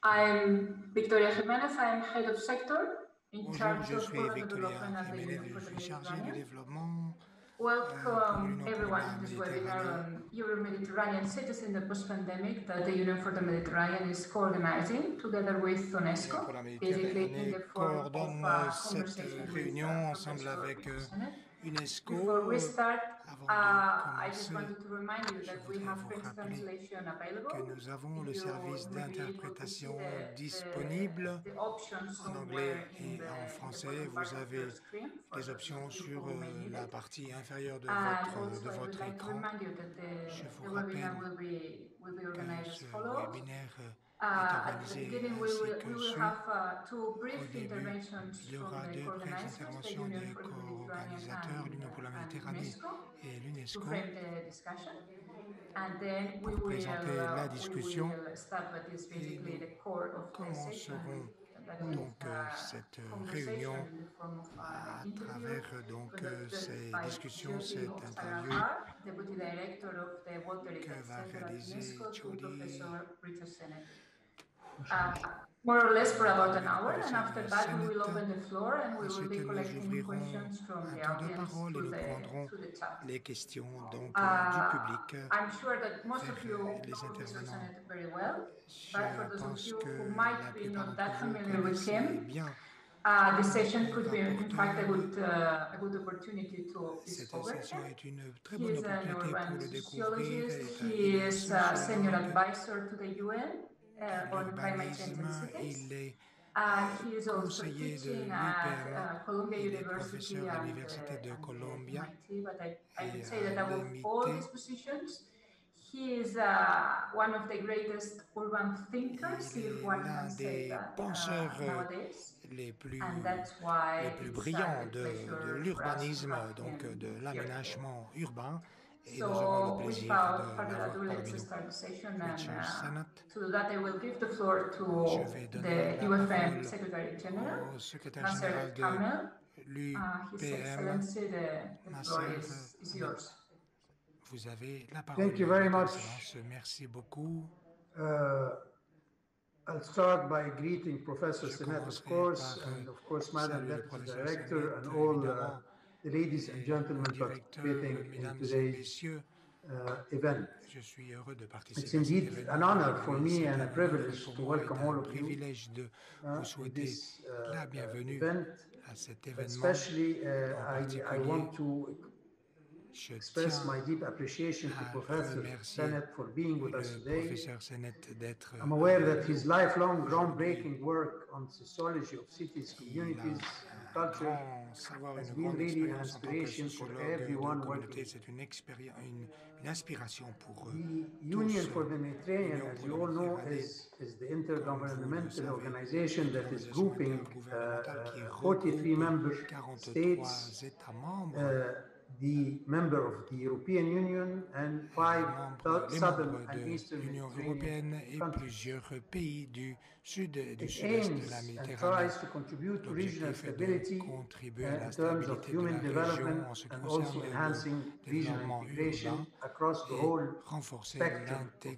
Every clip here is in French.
I'm Victoria Jimenez. I'm head of sector in Bonjour, charge je of suis urban Victoria development at the Jiménez, Union for je the suis chargée du Mediterranean. développement pour Welcome l'Union pour everyone la to this webinar Méditerranée. on Euro-Mediterranean cities in the post-pandemic that the Union for the Mediterranean is coordinating together with L'Union pour UNESCO, la basically in Méditerranée the form of coordonne cette conversation with réunion ensemble Professor avec Peter Sennett. UNESCO. Before we start, Avant de I just commencer, wanted to remind you je that we voudrais have vous French rappeler translation que available. nous avons le You service may be able to see d'interprétation disponible the options en somewhere anglais et en in the français. bottom part Vous of your avez screen for des those options of you sur who may need la it. partie inférieure de And also, I would votre like to écran. remind you that Je vous the webinar rappelle will be que organized as ce follows. webinaire est At the organisé beginning, ainsi que we will suit. have two Au brief début, interventions il y from aura the deux brèves co-organizers, the interventions Union des for the Mediterranean co-organisateurs, l'Union pour la and Méditerranée UNESCO, et to l'UNESCO, frame the discussion. And then pour présenter la discussion. we will start what is basically the core of the session. Commencerons donc cette réunion à travers ces discussions, cette interview que va réaliser Jody. More or less for about an hour, and after that we will open the floor and we will be collecting questions from the audience through the chat. Les questions donc du public. I'm sure that most of you know Professor Sennett very well, but for those of you who might be not that familiar with him, the session could be, in fact, a good opportunity to discover him. He is an urban sociologist. He is a senior advisor to the UN on climate change and cities. He is also teaching at Columbia University and MIT, but I would say that out of all his positions, he is one of the greatest urban thinkers, if one can say that, nowadays. Les plus brillants de l'urbanisme, donc de l'aménagement urbain. Et nous aurons le plaisir de l'avoir parmi nous. Richard Sennett. To that, I will give the floor to the UFM Secretary General, Nasser Kamel. His Excellency, the floor is yours. Vous avez la parole. Thank you very much. Merci beaucoup. I'll start by greeting Professor Sennett, of course, and of course, Madam Deputy Director, and all the ladies and gentlemen participating in today's event. It's indeed an honor for me and a privilege to welcome all of you to this event. Especially, I want to express my deep appreciation to Professor Sennett for being with us today. I'm aware that his lifelong groundbreaking work on sociology of cities, communities, and culture has been really an inspiration for everyone working. The Union for the Mediterranean, as you all know, is the intergovernmental organization that is grouping 43 member states, the member of the European Union and 5 southern and eastern Mediterranean countries. It aims and tries to contribute to regional stability in terms of human development and also enhancing regional integration across the whole spectrum of the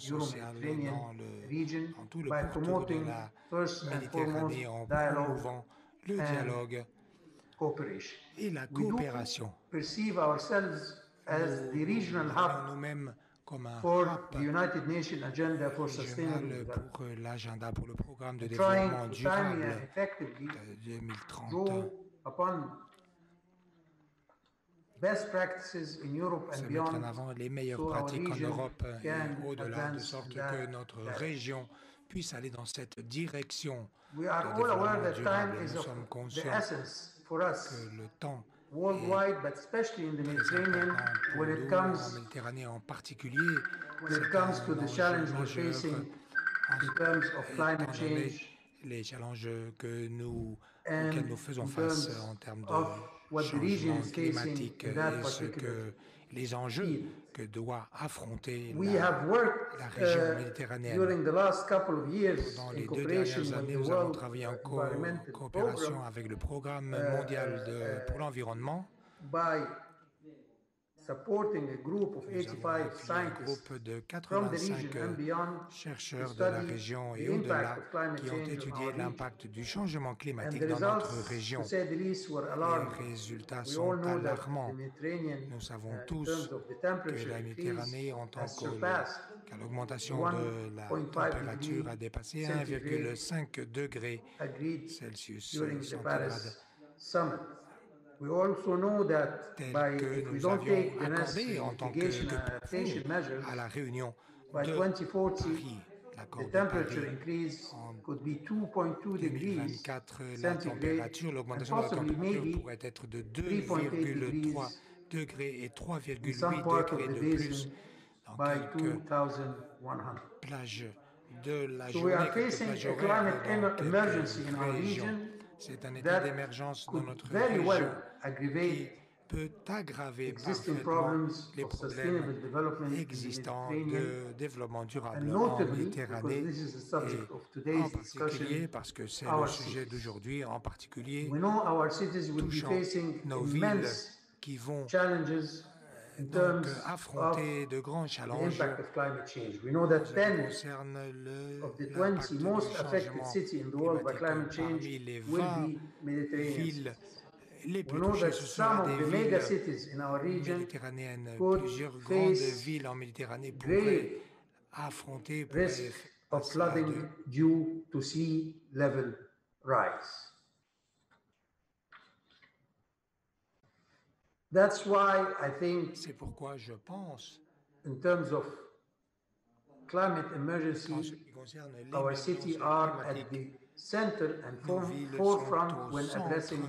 Euro-Mediterranean region by promoting first and foremost dialogue and cooperation. We do perceive ourselves as the regional hub for the United Nations Agenda for Sustainable Development, trying to timely and effectively draw upon best practices in Europe and beyond, so our region can advance in that direction. Puisse aller dans cette direction. We are all aware that time is of the essence for us worldwide, but especially in the Mediterranean, when it comes to the challenge we're facing in terms of climate change, les challenges auxquels nous faisons face en termes de changement climatique et les enjeux que doit affronter la région méditerranéenne. Dans les 2 dernières années, nous avons travaillé en coopération avec le Programme mondial pour l'environnement supporting a group of 85 scientists de from the 85 region and beyond chercheurs de la région et au-delà qui ont étudié l'impact du changement climatique dans notre région. Les résultats sont alarmants. Nous savons tous que la Méditerranée, en tant qu'à l'augmentation de la température, a dépassé 1,5 degrés Celsius centigrades. We also know that tel que nous avions accordé en tant que fonds à la réunion de Paris, l'accord de Paris. En 2024, la température, l'augmentation de la température pourrait être de 2,3 degrés et 3,8 degrés de plus dans quelques plages de la journée, quelques plages horaires dans quelques régions. C'est un état d'émergence dans notre région qui peut aggraver parfaitement les problèmes existants de développement durable en Méditerranée, et en particulier, parce que c'est le sujet d'aujourd'hui, en particulier touchant nos villes qui vont donc affronter de grands challenges qui concernent l'impact du changement climatique. Parmi les 20 villes les plus touchées, ce sont des villes méditerranéennes. Plusieurs grandes villes en Méditerranée pourraient affronter due to sea level rise. That's why I think, c'est pourquoi je pense, in terms of climate emergency, our cities are at the center and forefront when addressing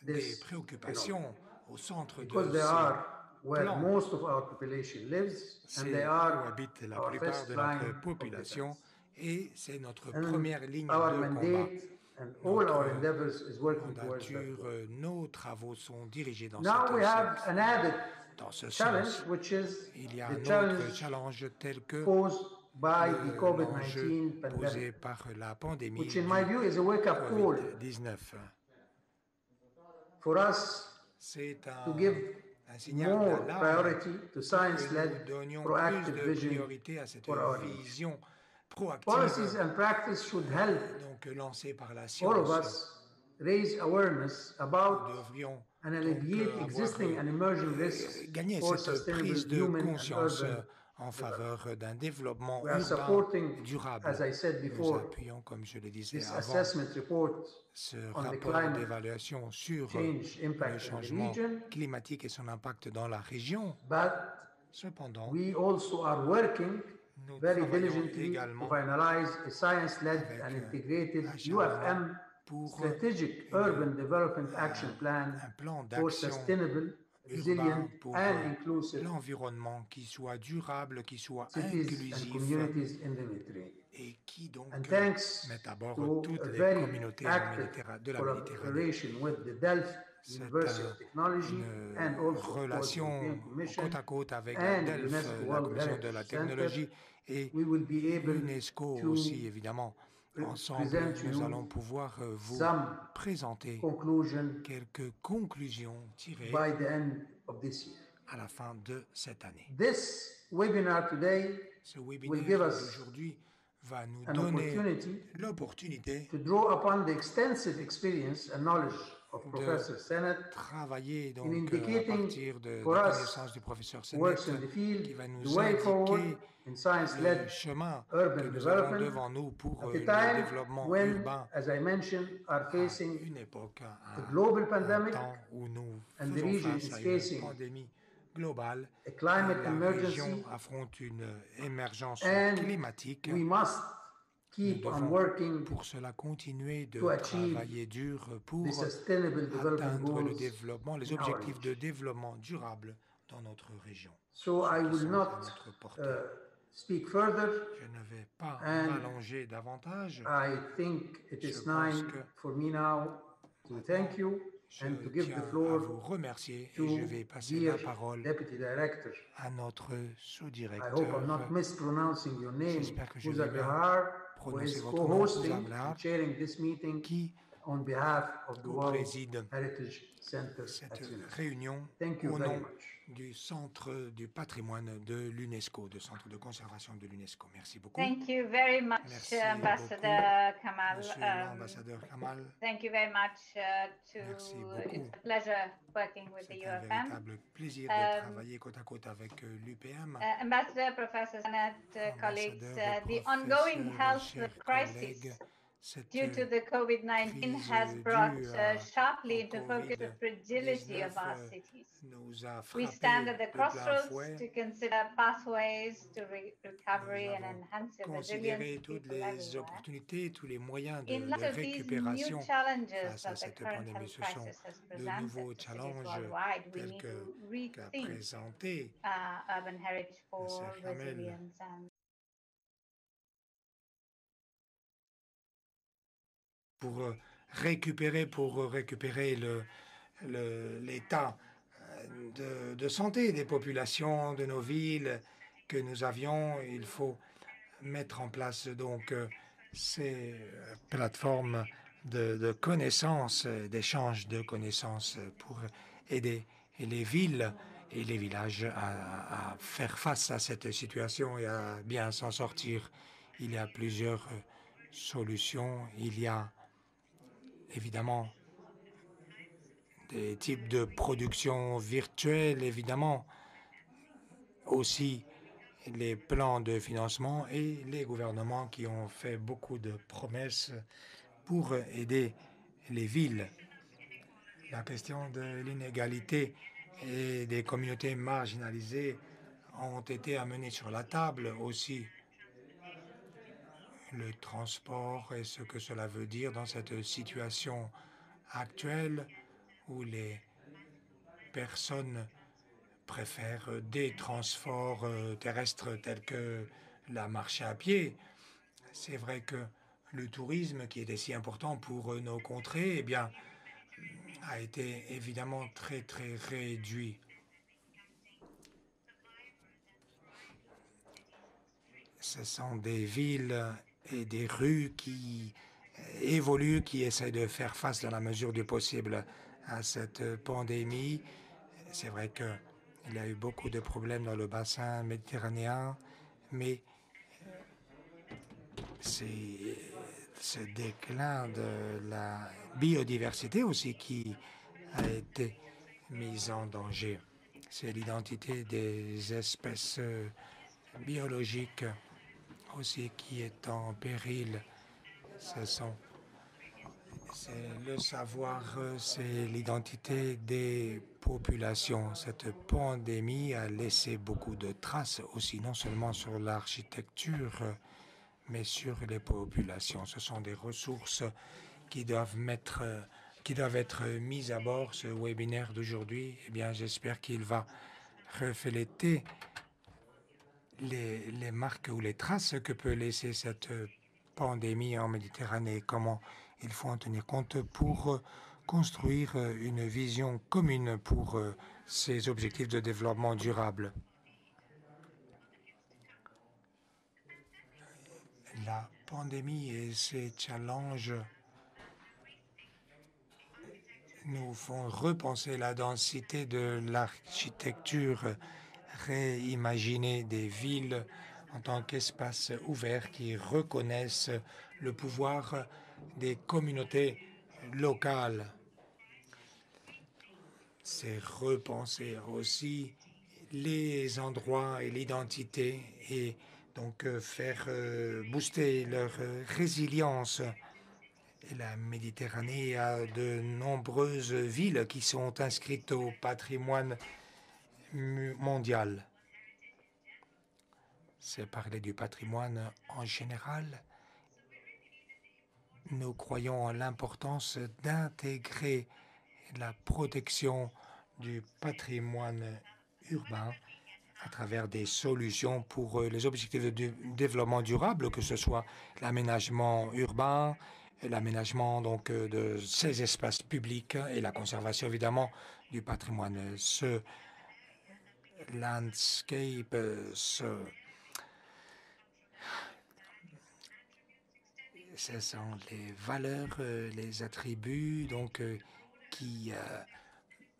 des préoccupations au centre because they are where most of our population lives, and they are où habite la plupart de notre population, et c'est notre première ligne de our combat. mandate and all our endeavors is working towards that. Nos travaux sont dirigés dans Now we have an added ce challenge, sens. which is Il y a the un autre challenge challenge tel que posed by the l'enjeu COVID-19 posé pandemic, par la pandémie which in my view is a wake-up call COVID-19. for us C'est to give un signal more d'alarme priority to que science-led nous donnions proactive plus de vision priorité à cette for our needs. vision Policies proactive and practice should help donc lancée par la all of science. us raise awareness Nous about devrions and alleviate avoir existing and emerging risks gagner for cette sustainable prise de human and conscience urban. en faveur d'un développement We are urbain supporting, durable. as I said Nous before, appuyons, comme je le disais this avant, assessment report ce on the rapport climate d'évaluation sur change le impact in the changement region, climatique et son impact dans la région. but Cependant, we also are working nous very travaillons diligently également to finalize a science-led avec and integrated acharnement UFM pour strategic urban development action plan un plan for d'action sustainable, resilient urbain pour and inclusive l'environnement qui soit durable, qui soit cities and inclusif communities in the Mediterranean. et qui donc And thanks met à bord to toutes a les very communautés active de la Méditerranée. collaboration with the Delft University of Technology and Une also of course, the relation European Commission côte à côte avec and DELF, UNESCO la World Commission de Heritage la Center, technologie, et we will be able l'UNESCO to aussi, évidemment. Ensemble, present nous you allons pouvoir vous some présenter conclusion quelques conclusions tirées by the end of this year. à la fin de cette année. This webinar today Ce will give webinaire us d'aujourd'hui va nous an donner opportunity l'opportunité to draw upon the extensive experience and knowledge of Professor Sennett travailler donc in à indicating partir de for la us connaissance du professeur works Sennett in the field, qui va the nous way forward indiquer in le science-led chemin urban que nous avons development devant nous pour at le a time développement when, urbain as I mentioned, are à facing une époque, a global un pandemic, temps où nous and the faisons region face is à une facing pandémie globale. a climate La emergency, région affronte une émergence and climatique. we must Nous keep on devons working pour cela continuer de to achieve travailler dur pour the sustainable development atteindre le goals développement, les in our objectifs de region. développement durable dans notre région. So I qui will sont à not notre portée. speak further. Je ne vais pas and m'allonger davantage. I think it is Je pense time que for me now to thank you Je and to give tiens the à floor vous remercier to et je vais passer dear la parole Deputy Director. à notre I hope I'm sous-directeur. not mispronouncing your name, J'espère que je Musa vais bien Gahar, who prononcer is votre nom, co-hosting Musa Gahar, and chairing this meeting qui on behalf of the World co-préside Heritage Center cette at UNESCO. réunion Thank you au very nom much. du Centre du patrimoine de l'UNESCO, du Centre de conservation de l'UNESCO. Merci beaucoup. Thank you very much, Merci Ambassador Kamal. Monsieur l'ambassadeur Kamal. Thank you very much Merci beaucoup. It's a pleasure working with the C'est un UFM. véritable plaisir de travailler côte à côte avec l'UPM. Ambassador, Professor Sennett, colleagues, the ongoing health crisis due to the COVID-19 has brought sharply into focus the fragility of our cities. We stand at the crossroads to consider pathways to recovery and enhance the resilience toutes les opportunités, tous les moyens de in light of these new challenges face à that the cette current pandémie. health Ce sont crisis has de presented nouveaux to cities challenges worldwide. We tels need to qu'a rethink présenté urban heritage for resilience and pour récupérer l'état de santé des populations de nos villes que nous avions. Il faut mettre en place donc ces plateformes de connaissances, d'échange de connaissances pour aider les villes et les villages à faire face à cette situation et à bien s'en sortir. Il y a plusieurs solutions. Il y a évidemment des types de production virtuelle, évidemment, aussi les plans de financement et les gouvernements qui ont fait beaucoup de promesses pour aider les villes. La question de l'inégalité et des communautés marginalisées ont été amenées sur la table aussi. Le transport et ce que cela veut dire dans cette situation actuelle où les personnes préfèrent des transports terrestres tels que la marche à pied. C'est vrai que le tourisme, qui était si important pour nos contrées, eh bien, a été évidemment très réduit. Ce sont des villes et des rues qui évoluent, qui essaient de faire face dans la mesure du possible à cette pandémie. C'est vrai qu'il y a eu beaucoup de problèmes dans le bassin méditerranéen, mais c'est ce déclin de la biodiversité aussi qui a été mis en danger. C'est l'identité des espèces biologiques aussi qui est en péril. C'est le savoir, c'est l'identité des populations. Cette pandémie a laissé beaucoup de traces aussi, non seulement sur l'architecture, mais sur les populations. Ce sont des ressources qui doivent être mises à bord. Ce webinaire d'aujourd'hui, eh bien, j'espère qu'il va refléter les marques ou les traces que peut laisser cette pandémie en Méditerranée, comment il faut en tenir compte pour construire une vision commune pour ces objectifs de développement durable. La pandémie et ses challenges nous font repenser la densité de l'architecture, réimaginer des villes en tant qu'espaces ouverts qui reconnaissent le pouvoir des communautés locales. C'est repenser aussi les endroits et l'identité et donc faire booster leur résilience. Et la Méditerranée a de nombreuses villes qui sont inscrites au patrimoine mondial. C'est parler du patrimoine en général. Nous croyons en l'importance d'intégrer la protection du patrimoine urbain à travers des solutions pour les objectifs de développement durable, que ce soit l'aménagement urbain, l'aménagement donc de ces espaces publics et la conservation évidemment du patrimoine. Ce landscape, ce sont les valeurs, les attributs donc, qui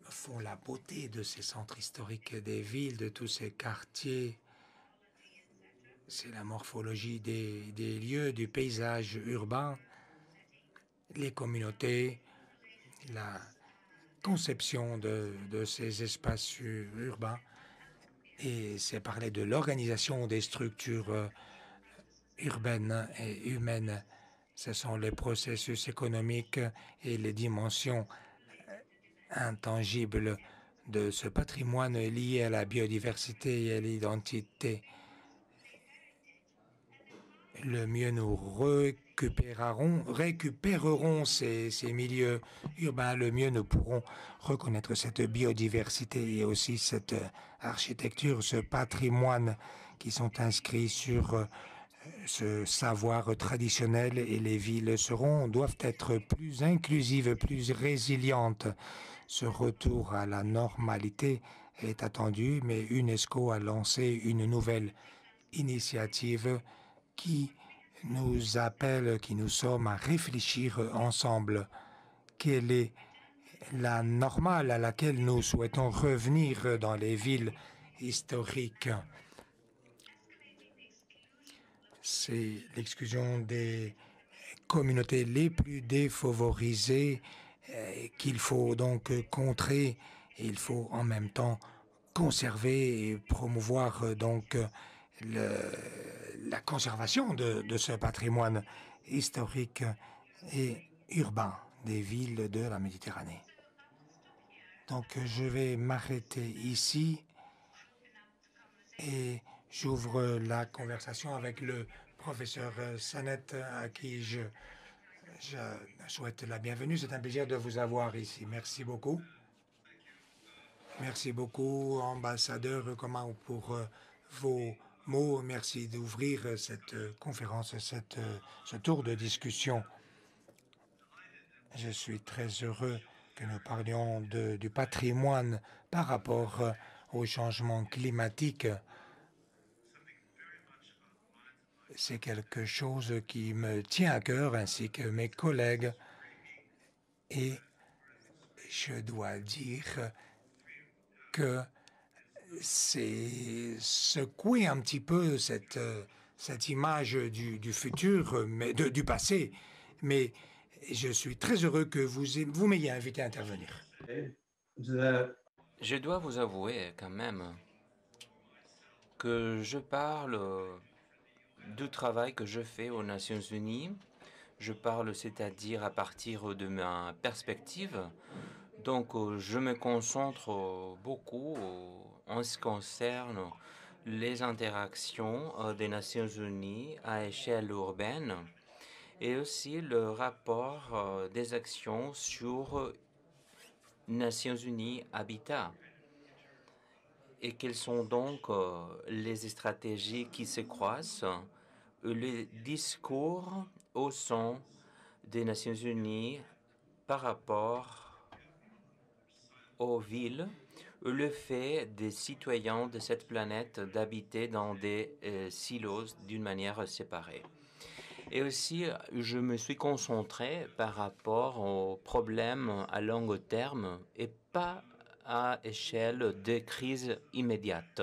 font la beauté de ces centres historiques des villes, de tous ces quartiers. C'est la morphologie des lieux, du paysage urbain, les communautés, la conception de ces espaces urbains. Et c'est parler de l'organisation des structures urbaines et humaines. Ce sont les processus économiques et les dimensions intangibles de ce patrimoine lié à la biodiversité et à l'identité. Le mieux nous récupérerons ces milieux urbains, le mieux nous pourrons reconnaître cette biodiversité et aussi cette architecture, ce patrimoine qui sont inscrits sur ce savoir traditionnel, et les villes doivent être plus inclusives, plus résilientes. Ce retour à la normalité est attendu, mais UNESCO a lancé une nouvelle initiative qui nous appelle, qui nous sommes à réfléchir ensemble. Quelle est la normale à laquelle nous souhaitons revenir dans les villes historiques? C'est l'exclusion des communautés les plus défavorisées qu'il faut donc contrer. Il faut en même temps conserver et promouvoir donc la conservation de ce patrimoine historique et urbain des villes de la Méditerranée. Donc je vais m'arrêter ici et j'ouvre la conversation avec le professeur Sanet, à qui je souhaite la bienvenue. C'est un plaisir de vous avoir ici. Merci beaucoup. Merci beaucoup, ambassadeur Coman, pour vos mots. Merci d'ouvrir cette conférence, ce tour de discussion. Je suis très heureux que nous parlions du patrimoine par rapport au changement climatique. C'est quelque chose qui me tient à cœur, ainsi que mes collègues. Et je dois dire que c'est secouer un petit peu cette image du futur, mais du passé. Mais je suis très heureux que vous m'ayez invité à intervenir. Je dois vous avouer quand même que je parle du travail que je fais aux Nations Unies. Je parle, c'est-à-dire à partir de ma perspective. Donc, je me concentre beaucoup en ce qui concerne les interactions des Nations Unies à échelle urbaine et aussi le rapport des actions sur Nations Unies Habitat. Et quelles sont donc les stratégies qui se croisent, les discours au sein des Nations Unies par rapport aux villes, le fait des citoyens de cette planète d'habiter dans des silos d'une manière séparée. Et aussi, je me suis concentré par rapport aux problèmes à long terme et pas à échelle de crise immédiate.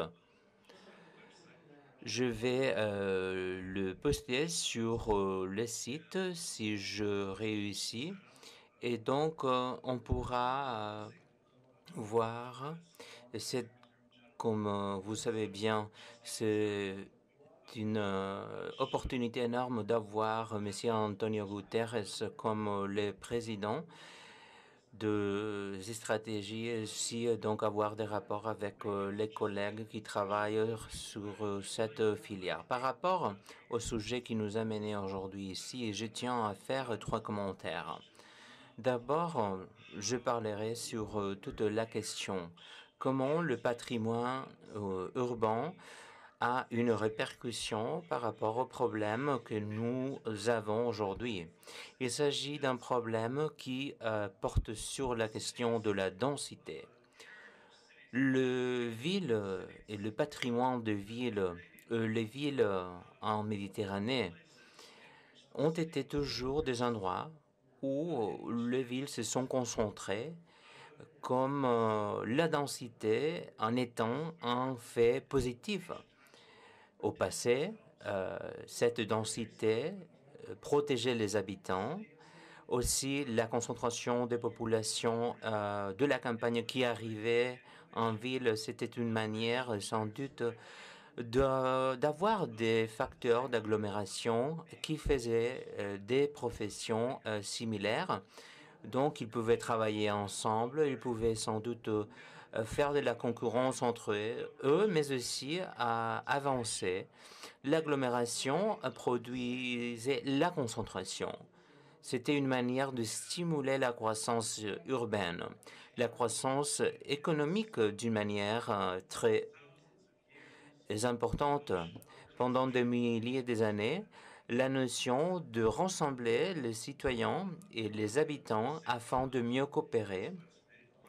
Je vais le poster sur le site si je réussis. Et donc, on pourra voir, comme vous savez bien, c'est une opportunité énorme d'avoir M. Antonio Guterres comme le président de ces stratégies, et aussi donc avoir des rapports avec les collègues qui travaillent sur cette filière. Par rapport au sujet qui nous a menés aujourd'hui ici, je tiens à faire 3 commentaires. D'abord, je parlerai sur toute la question comment le patrimoine urbain a une répercussion par rapport aux problèmes que nous avons aujourd'hui. Il s'agit d'un problème qui porte sur la question de la densité. Le ville et le patrimoine de ville, les villes en Méditerranée ont été toujours des endroits où les villes se sont concentrées, comme la densité en étant un fait positif. Au passé, cette densité protégeait les habitants. Aussi, la concentration des populations de la campagne qui arrivaient en ville, c'était une manière sans doute d'avoir des facteurs d'agglomération qui faisaient des professions similaires. Donc, ils pouvaient travailler ensemble, ils pouvaient sans doute faire de la concurrence entre eux, mais aussi avancer. L'agglomération produisait la concentration. C'était une manière de stimuler la croissance urbaine, la croissance économique d'une manière très importante. Pendant des milliers d'années, la notion de rassembler les citoyens et les habitants afin de mieux coopérer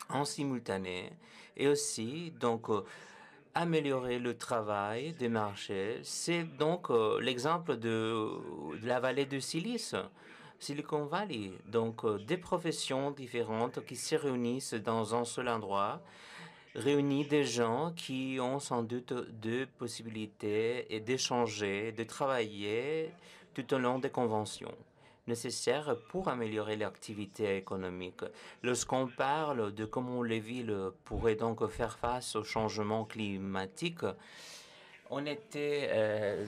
en simultané et aussi donc améliorer le travail des marchés. C'est donc l'exemple de la vallée de Silice, Silicon Valley. Donc des professions différentes qui se réunissent dans un seul endroit, réunit des gens qui ont sans doute deux possibilités et d'échanger, de travailler tout au long des conventions nécessaires pour améliorer l'activité économique. Lorsqu'on parle de comment les villes pourraient donc faire face au changement climatique, on était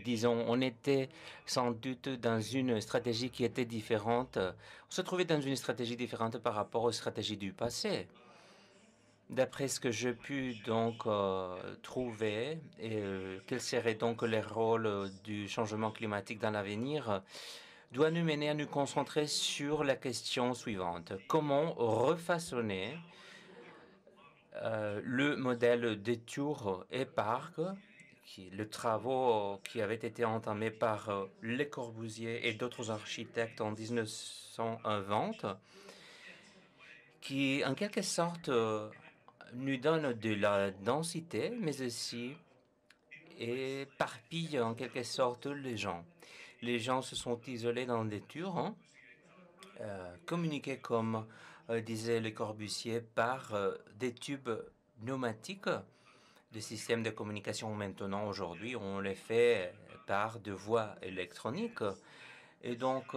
disons, on était sans doute dans une stratégie qui était différente. On se trouvait dans une stratégie différente par rapport aux stratégies du passé. D'après ce que j'ai pu donc trouver, quel serait donc le rôle du changement climatique dans l'avenir, doit nous mener à nous concentrer sur la question suivante. Comment refaçonner le modèle des tours et parcs, le travaux qui avait été entamé par Le Corbusier et d'autres architectes en 1920, qui en quelque sorte nous donne de la densité, mais aussi éparpille en quelque sorte les gens. Les gens se sont isolés dans des tours, communiquaient comme disait Le Corbusier par des tubes pneumatiques. Les systèmes de communication maintenant, aujourd'hui, on les fait par de voies électroniques. Et donc,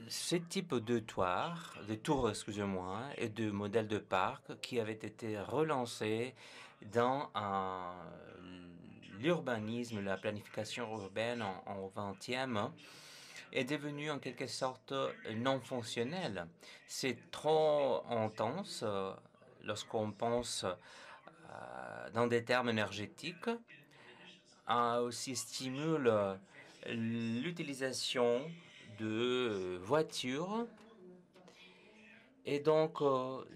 ce type de tours, excusez-moi, et de modèles de parc qui avaient été relancés dans l'urbanisme, la planification urbaine en 20e, est devenu en quelque sorte non fonctionnel. C'est trop intense lorsqu'on pense dans des termes énergétiques, aussi stimule l'utilisation de voitures. Et donc,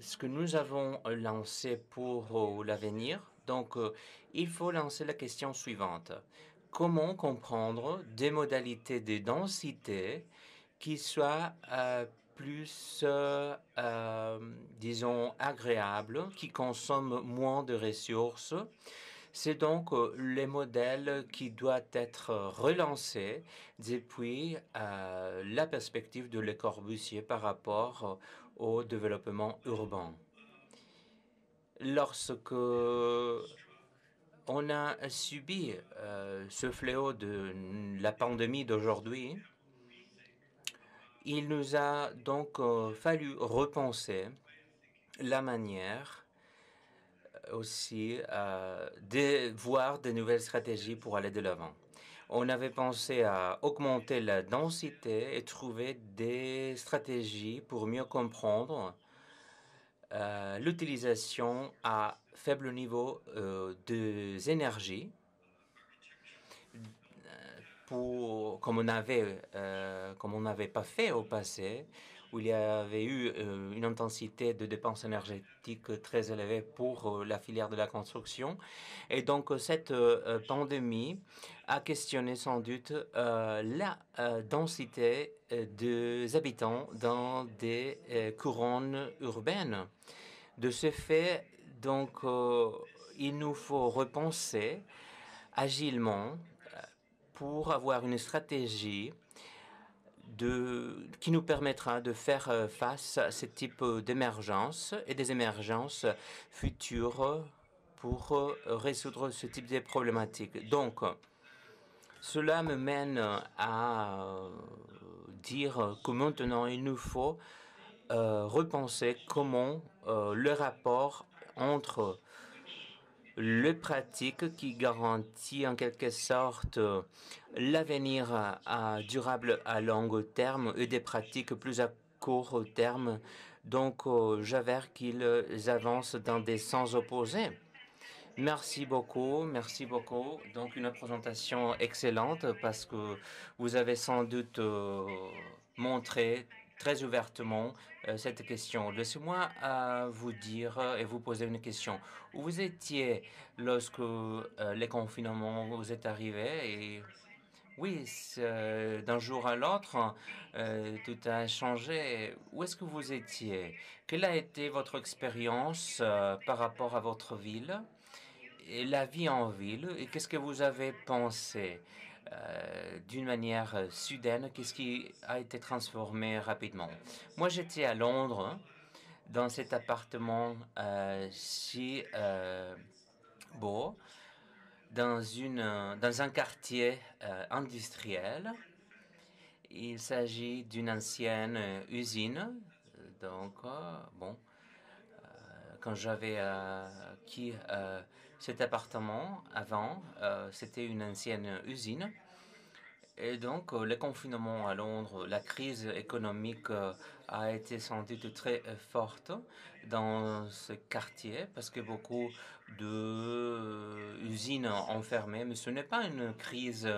ce que nous avons lancé pour l'avenir, donc il faut lancer la question suivante. Comment comprendre des modalités de densité qui soient plus, disons, agréables, qui consomment moins de ressources? C'est donc les modèles qui doivent être relancés depuis la perspective de Le Corbusier par rapport au développement urbain. Lorsque on a subi ce fléau de la pandémie d'aujourd'hui, il nous a donc fallu repenser la manière aussi de voir de nouvelles stratégies pour aller de l'avant. On avait pensé à augmenter la densité et trouver des stratégies pour mieux comprendre l'utilisation à faible niveau des énergies, comme on n'avait pas fait au passé, où il y avait eu une intensité de dépenses énergétiques très élevée pour la filière de la construction. Et donc, cette pandémie a questionné sans doute la densité des habitants dans des couronnes urbaines. De ce fait, donc, il nous faut repenser agilement pour avoir une stratégie qui nous permettra de faire face à ce type d'émergence et des émergences futures pour résoudre ce type de problématiques. Donc, cela me mène à dire que maintenant, il nous faut repenser comment le rapport entre les pratiques qui garantit en quelque sorte l'avenir durable à long terme et des pratiques plus à court terme. Donc, j'avère qu'ils avancent dans des sens opposés. Merci beaucoup, merci beaucoup. Donc, une présentation excellente parce que vous avez sans doute montré très ouvertement cette question. Laissez-moi vous dire et vous poser une question. Où vous étiez lorsque les confinements vous est arrivé et oui, d'un jour à l'autre, tout a changé. Où est-ce que vous étiez? Quelle a été votre expérience par rapport à votre ville et la vie en ville? Et qu'est-ce que vous avez pensé d'une manière soudaine? Qu'est-ce qui a été transformé rapidement? Moi, j'étais à Londres, dans cet appartement si beau, dans un quartier industriel. Il s'agit d'une ancienne usine. Donc, bon, quand j'avais acquis cet appartement avant, c'était une ancienne usine. Et donc, le confinement à Londres, la crise économique a été sans doute très forte dans ce quartier parce que beaucoup d'usines ont fermé. Mais ce n'est pas une crise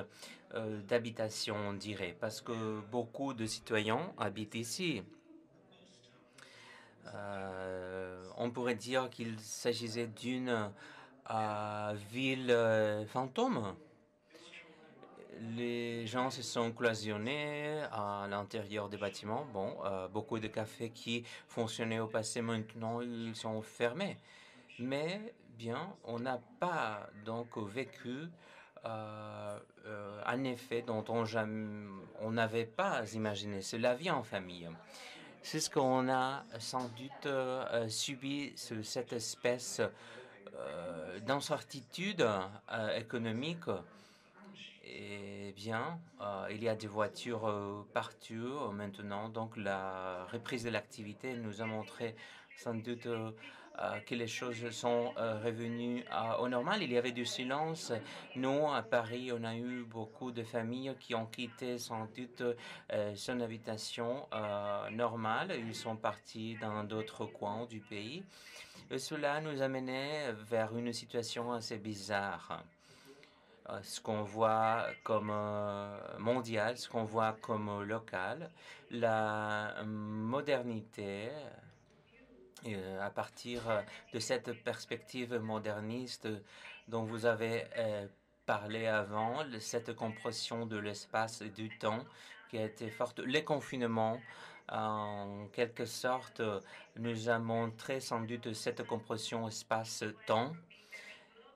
d'habitation, on dirait, parce que beaucoup de citoyens habitent ici. On pourrait dire qu'il s'agissait d'une ville fantôme. Les gens se sont cloisonnés à l'intérieur des bâtiments. Bon, beaucoup de cafés qui fonctionnaient au passé, maintenant, ils sont fermés. Mais bien, on n'a pas donc vécu un effet dont on n'avait pas imaginé. C'est la vie en famille. C'est ce qu'on a sans doute subi, cette espèce d'incertitude économique. Eh bien, il y a des voitures partout maintenant, donc la reprise de l'activité nous a montré sans doute que les choses sont revenues au normal. Il y avait du silence. Nous, à Paris, on a eu beaucoup de familles qui ont quitté sans doute son habitation normale. Ils sont partis dans d'autres coins du pays. Et cela nous amenait vers une situation assez bizarre. Ce qu'on voit comme mondial, ce qu'on voit comme local, la modernité, à partir de cette perspective moderniste dont vous avez parlé avant, cette compression de l'espace et du temps qui a été forte. Les confinements, en quelque sorte, nous a montré sans doute cette compression espace-temps.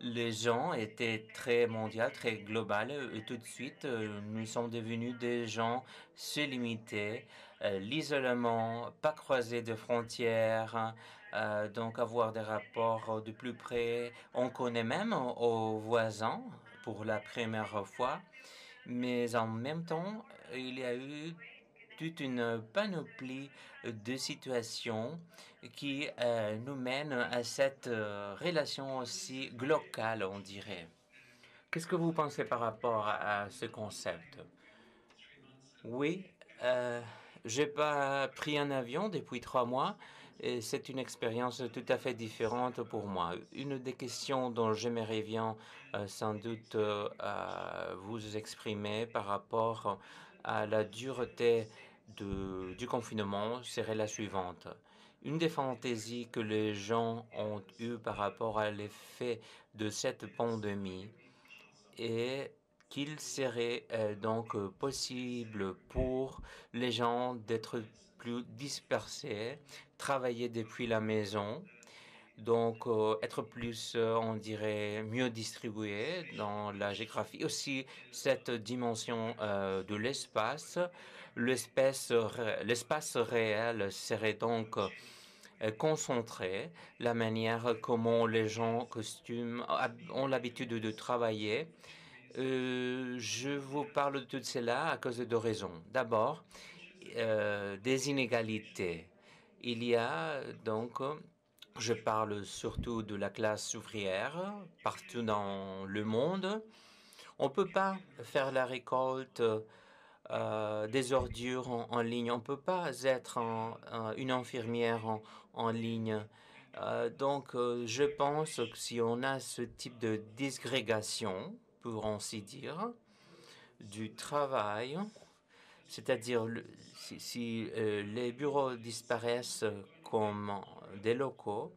Les gens étaient très mondiaux, très globaux, et tout de suite, nous sommes devenus des gens se limiter, l'isolement, pas croiser de frontières, donc avoir des rapports de plus près. On connaît même aux voisins pour la première fois, mais en même temps, il y a eu toute une panoplie de situations qui nous mènent à cette relation aussi globale, on dirait. Qu'est-ce que vous pensez par rapport à ce concept? Oui, j'ai pas pris un avion depuis 3 mois et c'est une expérience tout à fait différente pour moi. Une des questions dont j'aimerais bien sans doute vous exprimer par rapport à la dureté du confinement serait la suivante. Une des fantaisies que les gens ont eues par rapport à l'effet de cette pandémie est qu'il serait donc possible pour les gens d'être plus dispersés, travailler depuis la maison, Donc, être plus, on dirait, mieux distribué dans la géographie. Aussi, cette dimension de l'espace. L'espace réel serait donc concentré. La manière comment les gens ont l'habitude de travailler. Je vous parle de tout cela à cause de deux raisons. D'abord, des inégalités. Il y a donc, je parle surtout de la classe ouvrière partout dans le monde. On ne peut pas faire la récolte des ordures en ligne. On ne peut pas être une infirmière en ligne. Donc, je pense que si on a ce type de disgrégation, pour ainsi dire, du travail, c'est-à-dire si les bureaux disparaissent comme des locaux,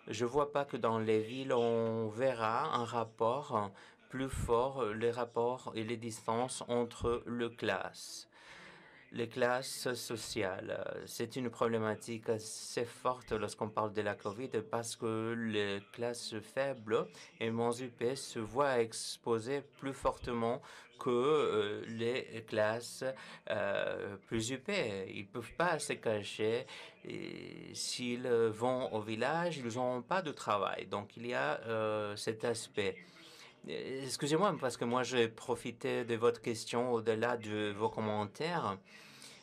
je ne vois pas que dans les villes, on verra un rapport plus fort, les rapports et les distances entre les classes sociales. C'est une problématique assez forte lorsqu'on parle de la COVID parce que les classes faibles et moins UP se voient exposées plus fortement que les classes plus UP. Ils ne peuvent pas se cacher. S'ils vont au village, ils n'auront pas de travail. Donc il y a cet aspect. Excusez-moi, parce que moi, j'ai profité de votre question au-delà de vos commentaires.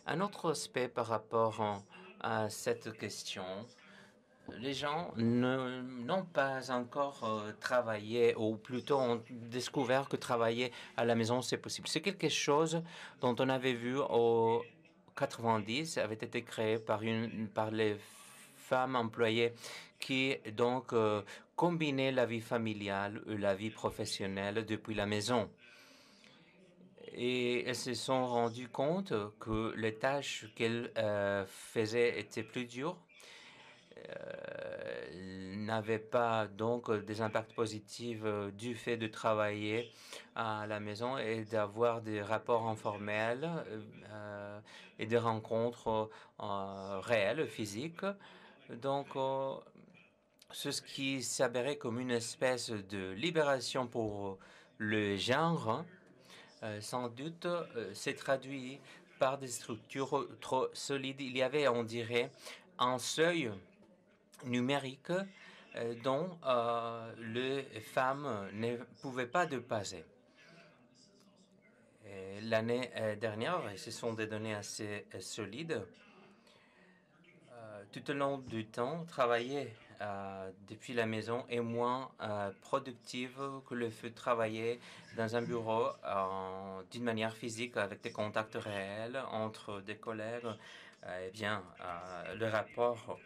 Un autre aspect par rapport à cette question, les gens n'ont pas encore travaillé, ou plutôt ont découvert que travailler à la maison, c'est possible. C'est quelque chose dont on avait vu au 90, avait été créé par les femmes employées qui donc combinaient la vie familiale et la vie professionnelle depuis la maison. Et elles se sont rendues compte que les tâches qu'elles faisaient étaient plus dures, n'avaient pas donc des impacts positifs du fait de travailler à la maison et d'avoir des rapports informels et des rencontres réelles, physiques. Donc, ce qui s'avérait comme une espèce de libération pour le genre, sans doute, s'est traduit par des structures trop solides. Il y avait, on dirait, un seuil numérique dont les femmes ne pouvaient pas dépasser. L'année dernière, et ce sont des données assez solides, tout au long du temps, travailler depuis la maison est moins productive que le fait de travailler dans un bureau d'une manière physique avec des contacts réels entre des collègues. Eh bien, le rapport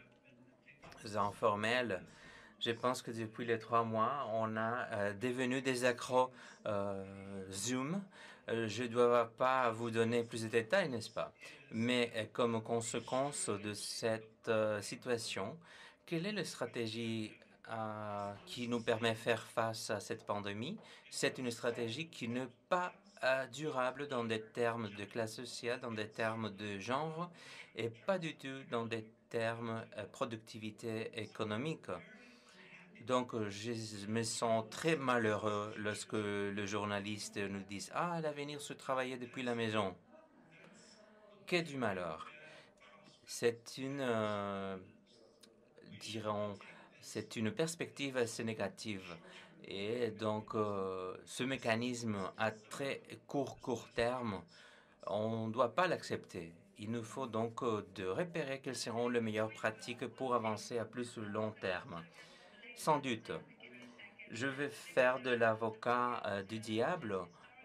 informel, je pense que depuis les 3 mois, on a devenu des accros Zoom. Je ne dois pas vous donner plus de détails, n'est-ce pas? Mais comme conséquence de cette situation, quelle est la stratégie qui nous permet de faire face à cette pandémie? C'est une stratégie qui n'est pas durable dans des termes de classe sociale, dans des termes de genre, et pas du tout dans des termes productivité économique. Donc, je me sens très malheureux lorsque le journaliste nous dit « Ah, l'avenir se travailler depuis la maison ». Qu'est du malheur? C'est c'est une perspective assez négative. Et donc, ce mécanisme à très court terme, on ne doit pas l'accepter. Il nous faut donc de repérer quelles seront les meilleures pratiques pour avancer à plus long terme. Sans doute, je vais faire de l'avocat du diable.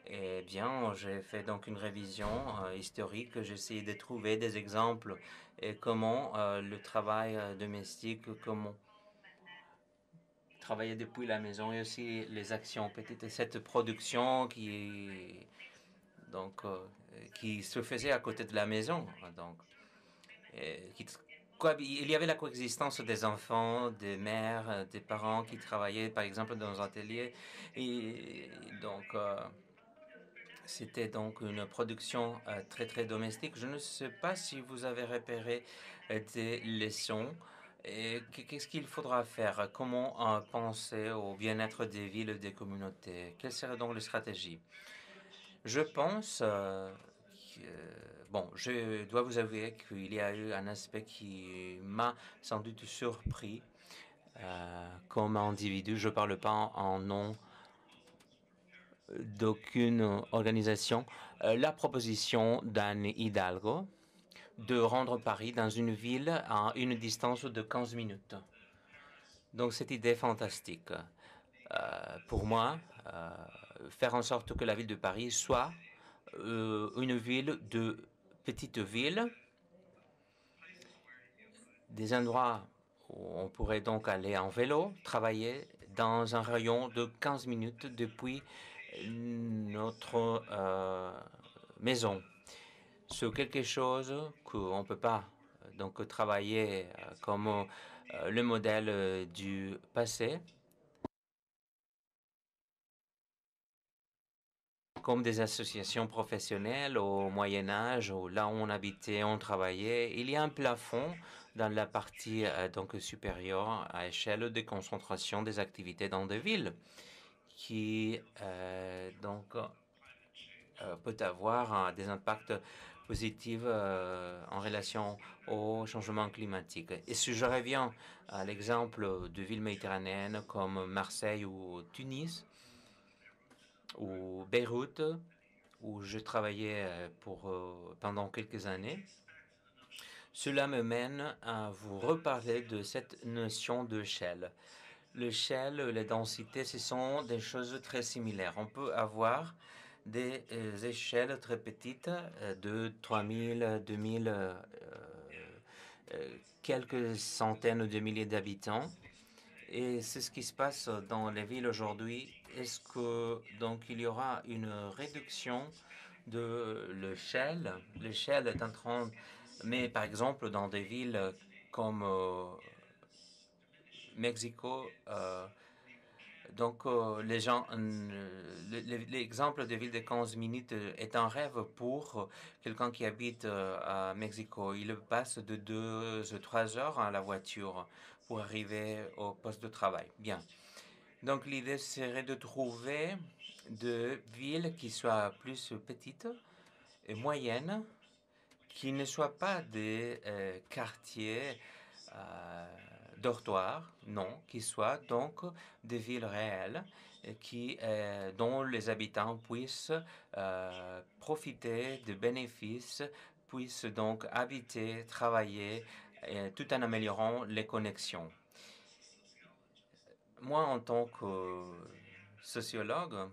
Eh bien, j'ai fait donc une révision historique. J'ai essayé de trouver des exemples et comment le travail domestique, comment travailler depuis la maison et aussi les actions petites. Cette production qui se faisait à côté de la maison. Donc, il y avait la coexistence des enfants, des mères, des parents qui travaillaient, par exemple, dans un atelier. Et donc, c'était donc une production très domestique. Je ne sais pas si vous avez repéré des leçons Et qu'est-ce qu'il faudra faire? Comment penser au bien-être des villes et des communautés? Quelle serait donc la stratégie? Je pense bon, je dois vous avouer qu'il y a eu un aspect qui m'a sans doute surpris comme individu. Je ne parle pas en nom d'aucune organisation. La proposition d'Anne Hidalgo de rendre Paris dans une ville à une distance de 15 minutes. Donc cette idée fantastique. Pour moi, faire en sorte que la ville de Paris soit une ville de petites villes, des endroits où on pourrait donc aller en vélo, travailler dans un rayon de 15 minutes depuis notre maison. C'est quelque chose qu'on ne peut pas donc travailler comme le modèle du passé, comme des associations professionnelles au Moyen-Âge, où là où on habitait, on travaillait. Il y a un plafond dans la partie donc supérieure à échelle de concentration des activités dans des villes qui donc peut avoir des impacts positifs en relation au changement climatique. Et si je reviens à l'exemple de villes méditerranéennes comme Marseille ou Tunis ou Beyrouth, où je travaillais pendant quelques années, cela me mène à vous reparler de cette notion de échelle. L'échelle, les densités, ce sont des choses très similaires. On peut avoir des échelles très petites de 3000, 2000, quelques centaines de milliers d'habitants. Et c'est ce qui se passe dans les villes aujourd'hui. Est-ce que donc il y aura une réduction de l'échelle? L'échelle est en train, mais par exemple dans des villes comme Mexico, donc les gens, l'exemple de ville de 15 minutes est un rêve pour quelqu'un qui habite à Mexico. Il passe de 2 ou 3 heures à la voiture pour arriver au poste de travail. Bien. Donc l'idée serait de trouver des villes qui soient plus petites et moyennes, qui ne soient pas des quartiers dortoirs, non, qui soient donc des villes réelles dont les habitants puissent profiter des bénéfices, puissent donc habiter, travailler, tout en améliorant les connexions. Moi, en tant que sociologue,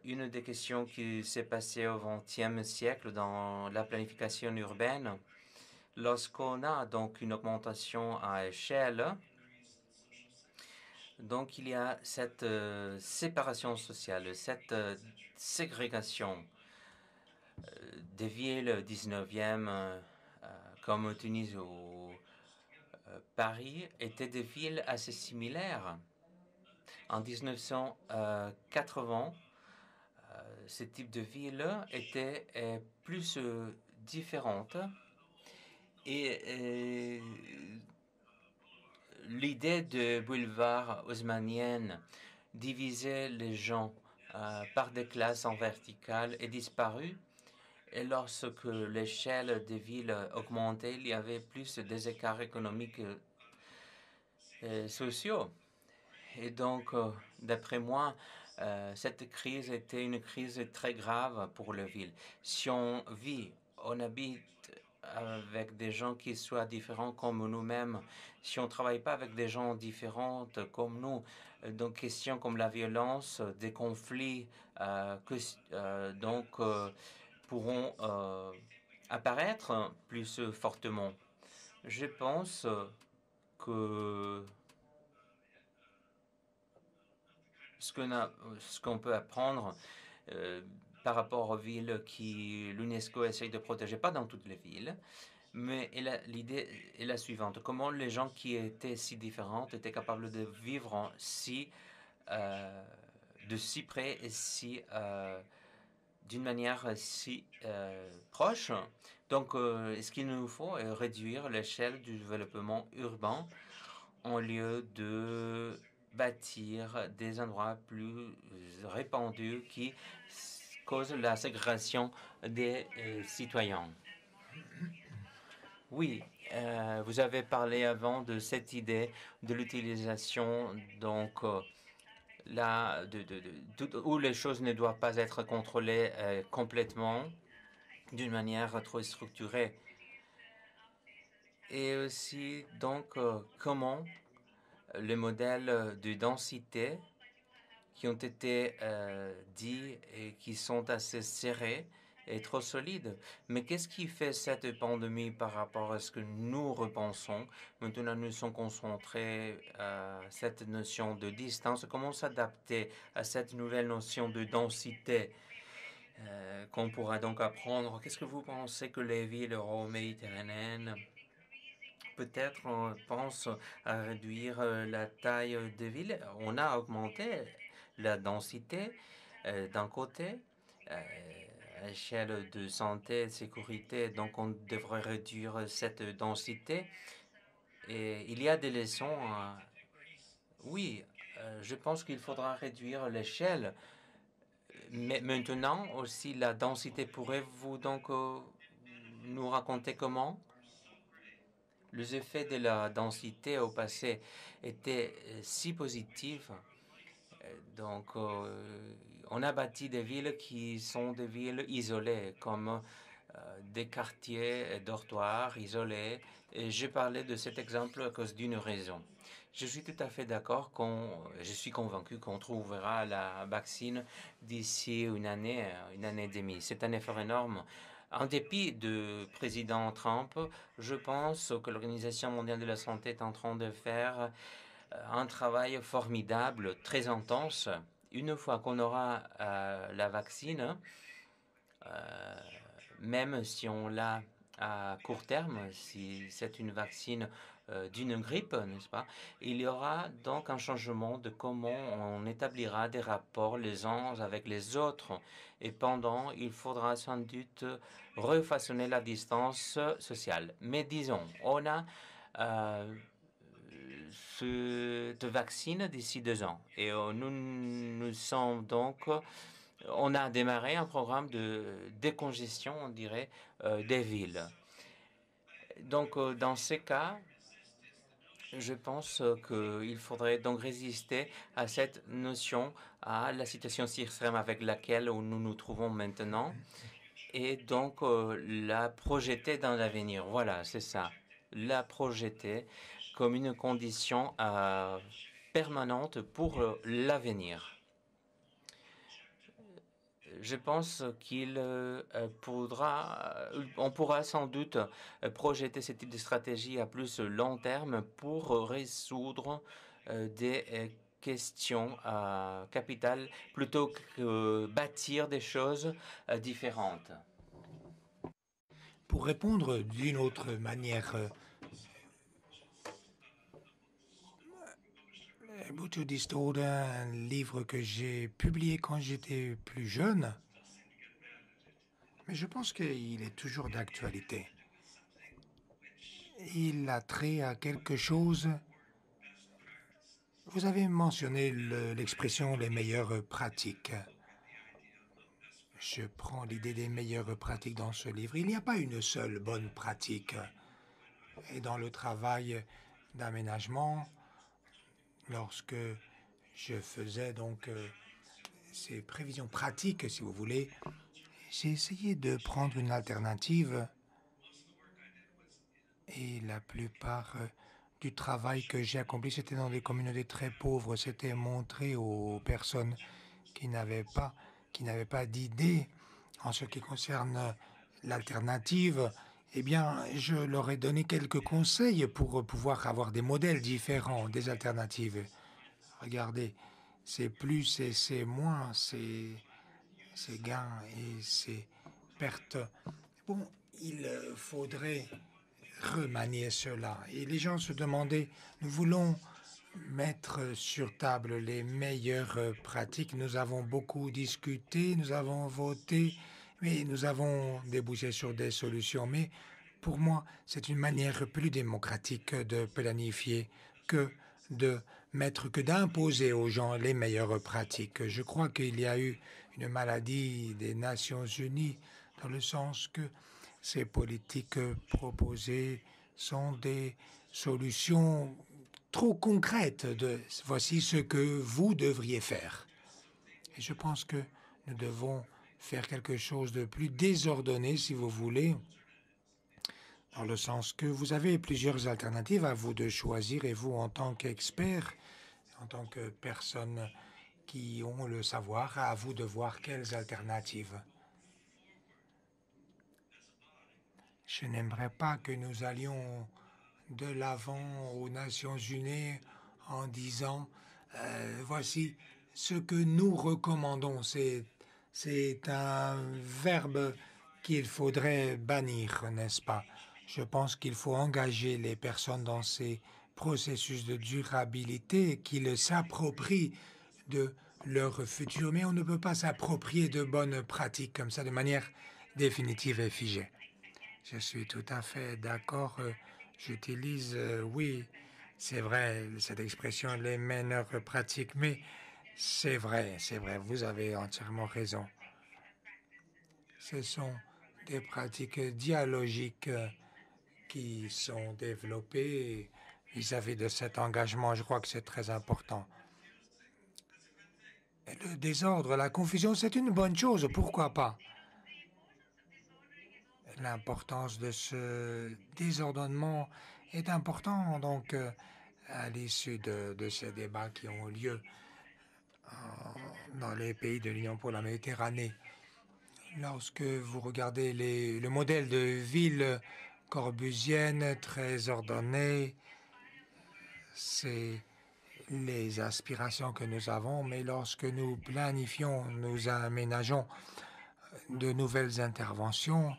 une des questions qui s'est passée au XXe siècle dans la planification urbaine, lorsqu'on a donc une augmentation à échelle, donc il y a cette séparation sociale, cette ségrégation des villes 19e comme Tunis ou Paris étaient des villes assez similaires. En 1980, ce type de ville était plus différente et l'idée de boulevard haussmannienne diviser les gens par des classes en verticale est disparue. Et lorsque l'échelle des villes augmentait, il y avait plus des écarts économiques et sociaux. Et donc, d'après moi, cette crise était une crise très grave pour les villes. Si on habite avec des gens qui soient différents comme nous-mêmes, si on ne travaille pas avec des gens différents comme nous, donc questions comme la violence, des conflits pourront apparaître plus fortement. Je pense que ce qu'on peut apprendre par rapport aux villes qui l'UNESCO essaye de protéger, pas dans toutes les villes, mais l'idée est la suivante. Comment les gens qui étaient si différents étaient capables de vivre de si près et d'une manière si proche, Donc, ce qu'il nous faut est réduire l'échelle du développement urbain en lieu de bâtir des endroits plus répandus qui causent la ségrégation des citoyens. Oui, vous avez parlé avant de cette idée de l'utilisation, donc, où les choses ne doivent pas être contrôlées complètement d'une manière trop structurée. Et aussi, donc, comment les modèles de densité qui ont été dits et qui sont assez serrés et trop solides. Mais qu'est-ce qui fait cette pandémie par rapport à ce que nous repensons? Maintenant, nous sommes concentrés à cette notion de distance. Comment s'adapter à cette nouvelle notion de densité qu'on pourra donc apprendre? Qu'est-ce que vous pensez que les villes euro-méditerranéennes, peut-être on pense à réduire la taille des villes? On a augmenté la densité d'un côté, à échelle de santé et de sécurité, donc on devrait réduire cette densité. Et il y a des leçons. Oui, je pense qu'il faudra réduire l'échelle. Mais maintenant aussi la densité. Pourrez-vous donc nous raconter comment les effets de la densité au passé étaient si positifs? Donc, on a bâti des villes qui sont des villes isolées, comme des quartiers dortoirs isolés. Et je parlais de cet exemple à cause d'une raison. Je suis tout à fait d'accord, je suis convaincu qu'on trouvera la vaccine d'ici une année et demie. C'est un effort énorme. En dépit du président Trump, je pense que l'Organisation mondiale de la santé est en train de faire un travail formidable, très intense. Une fois qu'on aura la vaccine, même si on l'a à court terme, si c'est une vaccine d'une grippe, n'est-ce pas, il y aura donc un changement de comment on établira des rapports les uns avec les autres. Et pendant, il faudra sans doute refaçonner la distance sociale. Mais disons, on a ce vaccine d'ici 2 ans. Et nous sommes donc, on a démarré un programme de décongestion, on dirait, des villes. Donc, dans ces cas, je pense qu'il faudrait donc résister à cette notion, à la situation si extrême avec laquelle nous nous trouvons maintenant, et donc la projeter dans l'avenir. Voilà, c'est ça. La projeter comme une condition permanente pour l'avenir. Je pense on pourra sans doute projeter ce type de stratégie à plus long terme pour résoudre des questions capitales plutôt que bâtir des choses différentes. Pour répondre d'une autre manière, Mucho Distorted, un livre que j'ai publié quand j'étais plus jeune, mais je pense qu'il est toujours d'actualité. Il a trait à quelque chose. Vous avez mentionné l'expression les meilleures pratiques. Je prends l'idée des meilleures pratiques dans ce livre. Il n'y a pas une seule bonne pratique. Et dans le travail d'aménagement, lorsque je faisais donc ces prévisions pratiques, si vous voulez, j'ai essayé de prendre une alternative. Et la plupart du travail que j'ai accompli, c'était dans des communautés très pauvres. C'était montrer aux personnes qui n'avaient pas d'idée en ce qui concerne l'alternative. Eh bien, je leur ai donné quelques conseils pour pouvoir avoir des modèles différents, des alternatives. Regardez, c'est plus et c'est moins, c'est gains et c'est pertes. Bon, il faudrait remanier cela. Et les gens se demandaient, nous voulons mettre sur table les meilleures pratiques. Nous avons beaucoup discuté, nous avons voté Oui, nous avons débouché sur des solutions, mais pour moi, c'est une manière plus démocratique de planifier que d'imposer aux gens les meilleures pratiques. Je crois qu'il y a eu une maladie des Nations Unies dans le sens que ces politiques proposées sont des solutions trop concrètes de voici ce que vous devriez faire. Et je pense que nous devons faire quelque chose de plus désordonné, si vous voulez, dans le sens que vous avez plusieurs alternatives à vous de choisir et vous, en tant qu'expert, en tant que personne qui ont le savoir, à vous de voir quelles alternatives. Je n'aimerais pas que nous allions de l'avant aux Nations Unies en disant voici ce que nous recommandons. C'est un verbe qu'il faudrait bannir, n'est-ce pas? Je pense qu'il faut engager les personnes dans ces processus de durabilité, qu'ils s'approprient de leur futur, mais on ne peut pas s'approprier de bonnes pratiques comme ça de manière définitive et figée. Je suis tout à fait d'accord. J'utilise, oui, c'est vrai, cette expression, les meilleures pratiques, mais c'est vrai, vous avez entièrement raison. Ce sont des pratiques dialogiques qui sont développées vis-à-vis de cet engagement. Je crois que c'est très important. Et le désordre, la confusion, c'est une bonne chose, pourquoi pas? L'importance de ce désordonnement est important, donc, à l'issue de ces débats qui ont lieu dans les pays de l'Union pour la Méditerranée. Lorsque vous regardez le modèle de ville corbusienne, très ordonnée, c'est les aspirations que nous avons, mais lorsque nous planifions, nous aménageons de nouvelles interventions,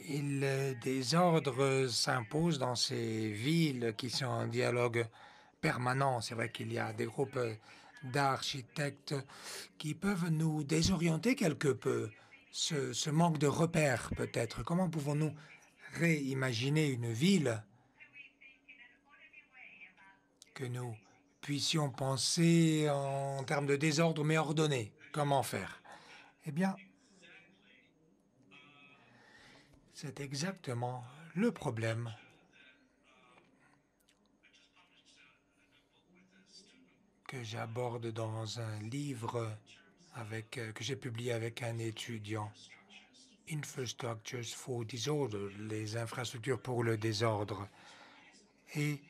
le désordre s'impose dans ces villes qui sont en dialogue permanent. C'est vrai qu'il y a des groupes d'architectes qui peuvent nous désorienter quelque peu. Ce manque de repères, peut-être. Comment pouvons-nous réimaginer une ville que nous puissions penser en termes de désordre, mais ordonné? Comment faire? Eh bien, c'est exactement le problème que j'aborde dans un livre que j'ai publié avec un étudiant, Infrastructures for Disorder, les infrastructures pour le désordre. Et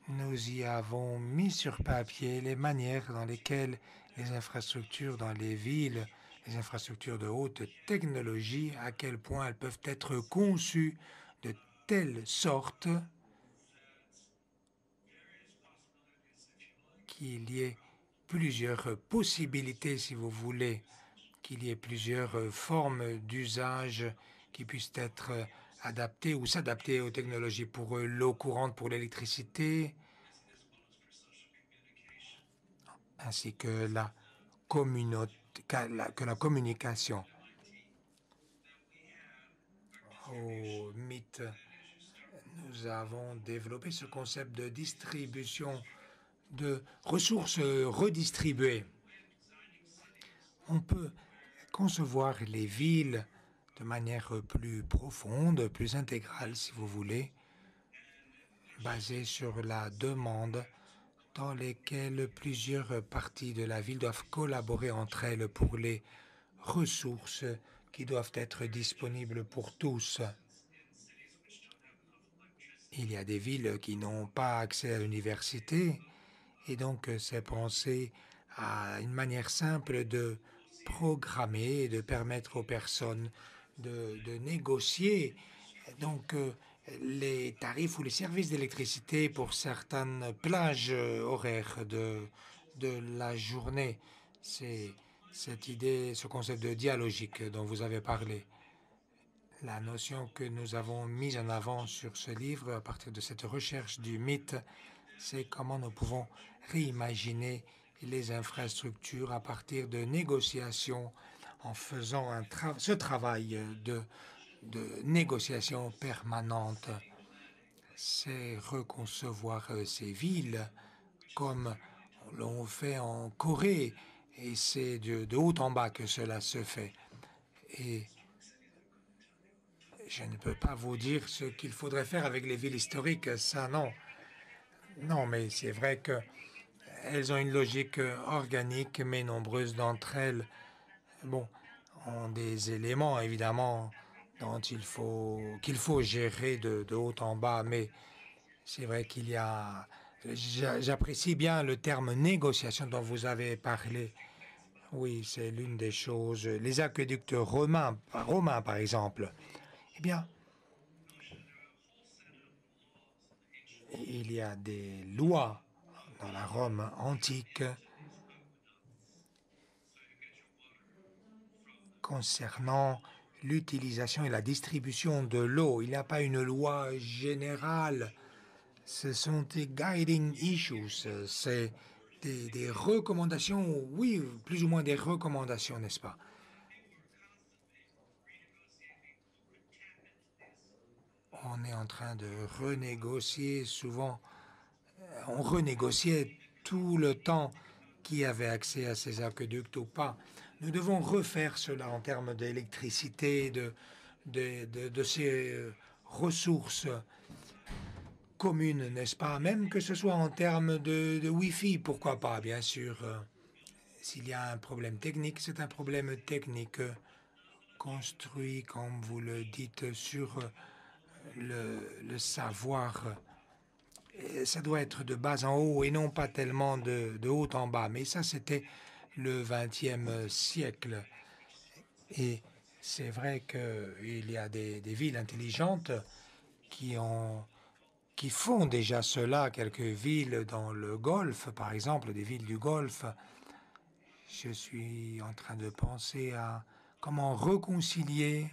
nous y avons mis sur papier les manières dans lesquelles les infrastructures dans les villes, les infrastructures de haute technologie, à quel point elles peuvent être conçues de telle sorte qu'il y ait plusieurs possibilités, si vous voulez, qu'il y ait plusieurs formes d'usage qui puissent être adaptées ou s'adapter aux technologies pour l'eau courante, pour l'électricité, ainsi que la communication. Au MIT, nous avons développé ce concept de distribution de ressources redistribuées. On peut concevoir les villes de manière plus profonde, plus intégrale, si vous voulez, basée sur la demande, dans lesquelles plusieurs parties de la ville doivent collaborer entre elles pour les ressources qui doivent être disponibles pour tous. Il y a des villes qui n'ont pas accès à l'université et donc c'est penser à une manière simple de programmer et de permettre aux personnes de négocier donc les tarifs ou les services d'électricité pour certaines plages horaires de la journée. C'est cette idée, ce concept de dialogique dont vous avez parlé. La notion que nous avons mise en avant sur ce livre à partir de cette recherche du mythe, c'est comment nous pouvons réimaginer les infrastructures à partir de négociations, en faisant ce travail de négociation permanente. C'est reconcevoir ces villes comme l'on fait en Corée, et c'est de haut en bas que cela se fait. Et je ne peux pas vous dire ce qu'il faudrait faire avec les villes historiques, ça non. Non, mais c'est vrai qu'elles ont une logique organique, mais nombreuses d'entre elles, bon, ont des éléments évidemment dont qu'il faut gérer de haut en bas, mais c'est vrai qu'il y a... J'apprécie bien le terme négociation dont vous avez parlé. Oui, c'est l'une des choses. Les aqueducs romains, par exemple, eh bien, il y a des lois dans la Rome antique concernant l'utilisation et la distribution de l'eau. Il n'y a pas une loi générale. Ce sont des guiding issues. C'est des recommandations, oui, plus ou moins des recommandations, n'est-ce pas? On est en train de renégocier souvent. On renégociait tout le temps qui avait accès à ces aqueducs ou pas. Nous devons refaire cela en termes d'électricité, de ces ressources communes, n'est-ce pas? Même que ce soit en termes de Wi-Fi, pourquoi pas, bien sûr. S'il y a un problème technique, c'est un problème technique construit, comme vous le dites, sur le savoir. Et ça doit être de bas en haut et non pas tellement de haut en bas. Mais ça, c'était le XXe siècle. Et c'est vrai qu'il y a des villes intelligentes qui font déjà cela. Quelques villes dans le Golfe, par exemple, des villes du Golfe. Je suis en train de penser à comment réconcilier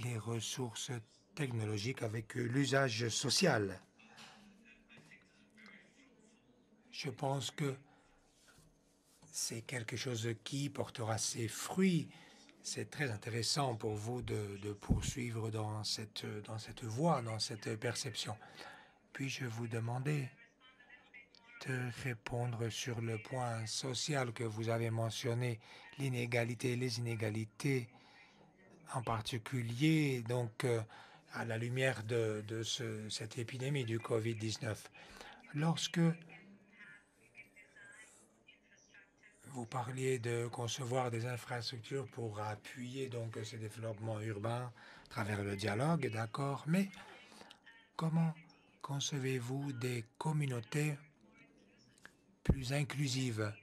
les ressources technologiques avec l'usage social. Je pense que c'est quelque chose qui portera ses fruits. C'est très intéressant pour vous de poursuivre dans cette voie, dans cette perception. Puis-je vous demander de répondre sur le point social que vous avez mentionné, l'inégalité, les inégalités, en particulier donc à la lumière de cette épidémie du Covid-19. Lorsque vous parliez de concevoir des infrastructures pour appuyer donc ces développements urbains à travers le dialogue, d'accord, mais comment concevez-vous des communautés plus inclusives,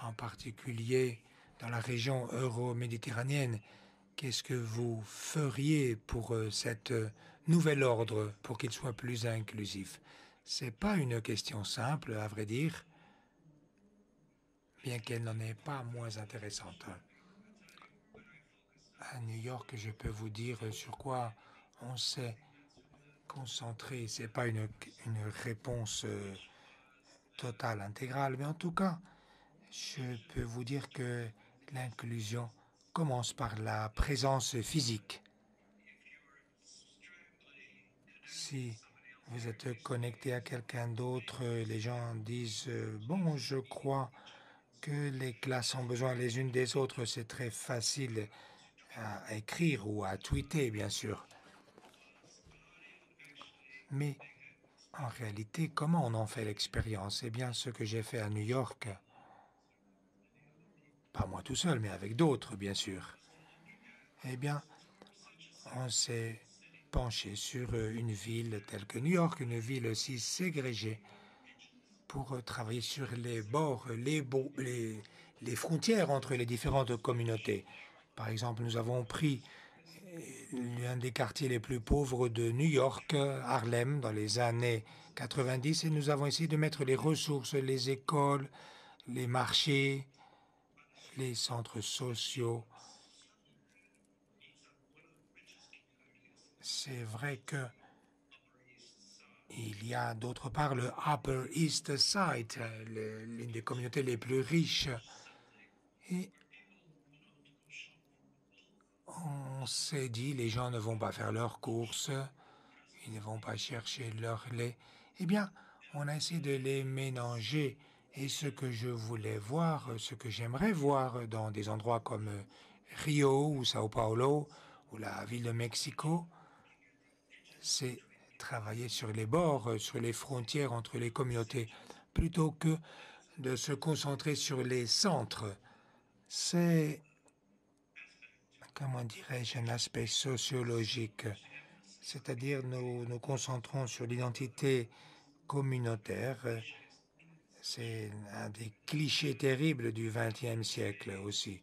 en particulier dans la région euro-méditerranéenne? Qu'est-ce que vous feriez pour cet nouvel ordre, pour qu'il soit plus inclusif? Ce n'est pas une question simple, à vrai dire, bien qu'elle n'en est pas moins intéressante. À New York, je peux vous dire sur quoi on s'est concentré. Ce n'est pas une réponse totale, intégrale, mais en tout cas, je peux vous dire que l'inclusion commence par la présence physique. Si vous êtes connecté à quelqu'un d'autre, les gens disent « Bon, je crois que les classes ont besoin les unes des autres. » C'est très facile à écrire ou à tweeter, bien sûr. Mais en réalité, comment on en fait l'expérience? Eh bien, ce que j'ai fait à New York, pas moi tout seul, mais avec d'autres, bien sûr. Eh bien, on s'est penché sur une ville telle que New York, une ville aussi ségrégée, pour travailler sur les bords, les frontières entre les différentes communautés. Par exemple, nous avons pris l'un des quartiers les plus pauvres de New York, Harlem, dans les années 90, et nous avons essayé de mettre les ressources, les écoles, les marchés, les centres sociaux. C'est vrai que il y a d'autre part le Upper East Side, l'une des communautés les plus riches. Et on s'est dit, les gens ne vont pas faire leurs courses, ils ne vont pas chercher leur lait. Eh bien, on a essayé de les mélanger. Et ce que je voulais voir, ce que j'aimerais voir dans des endroits comme Rio ou Sao Paulo ou la ville de Mexico, c'est travailler sur les bords, sur les frontières entre les communautés, plutôt que de se concentrer sur les centres. C'est, comment dirais-je, un aspect sociologique, c'est-à-dire nous concentrons sur l'identité communautaire. C'est un des clichés terribles du XXe siècle aussi.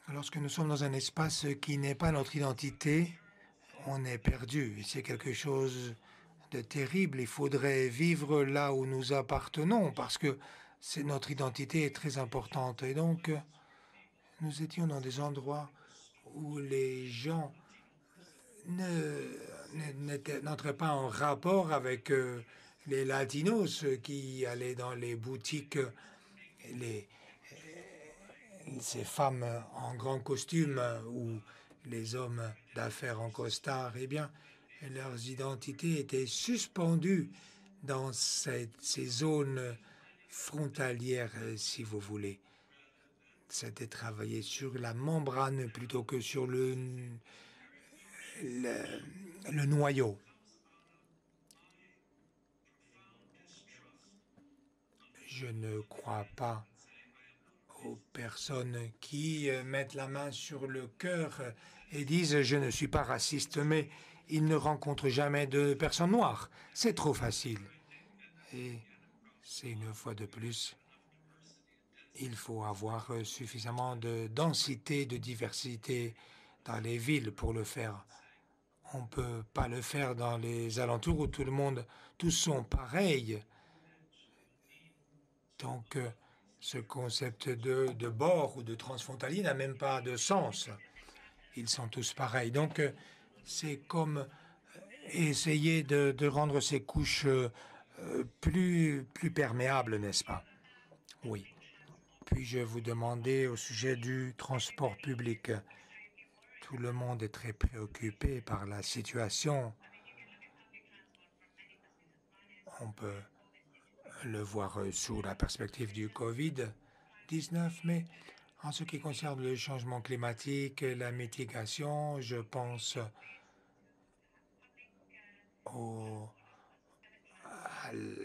Lorsque nous sommes dans un espace qui n'est pas notre identité, on est perdu. C'est quelque chose de terrible. Il faudrait vivre là où nous appartenons parce que notre identité est très importante. Et donc, nous étions dans des endroits où les gens n'entraient pas en rapport avec les latinos qui allaient dans les boutiques, ces femmes en grand costume ou les hommes d'affaires en costard, eh bien, leurs identités étaient suspendues dans ces zones frontalières, si vous voulez. C'était travailler sur la membrane plutôt que sur le noyau. Je ne crois pas aux personnes qui mettent la main sur le cœur et disent « je ne suis pas raciste », mais ils ne rencontrent jamais de personnes noires. C'est trop facile. Et c'est une fois de plus, il faut avoir suffisamment de densité, de diversité dans les villes pour le faire. On ne peut pas le faire dans les alentours où tous sont pareils. Donc, ce concept de bord ou de transfrontalier n'a même pas de sens. Ils sont tous pareils. Donc, c'est comme essayer de rendre ces couches plus perméables, n'est-ce pas? Oui. Puis-je vous demander au sujet du transport public? Tout le monde est très préoccupé par la situation. On peut le voir sous la perspective du Covid-19, mais en ce qui concerne le changement climatique et la mitigation, je pense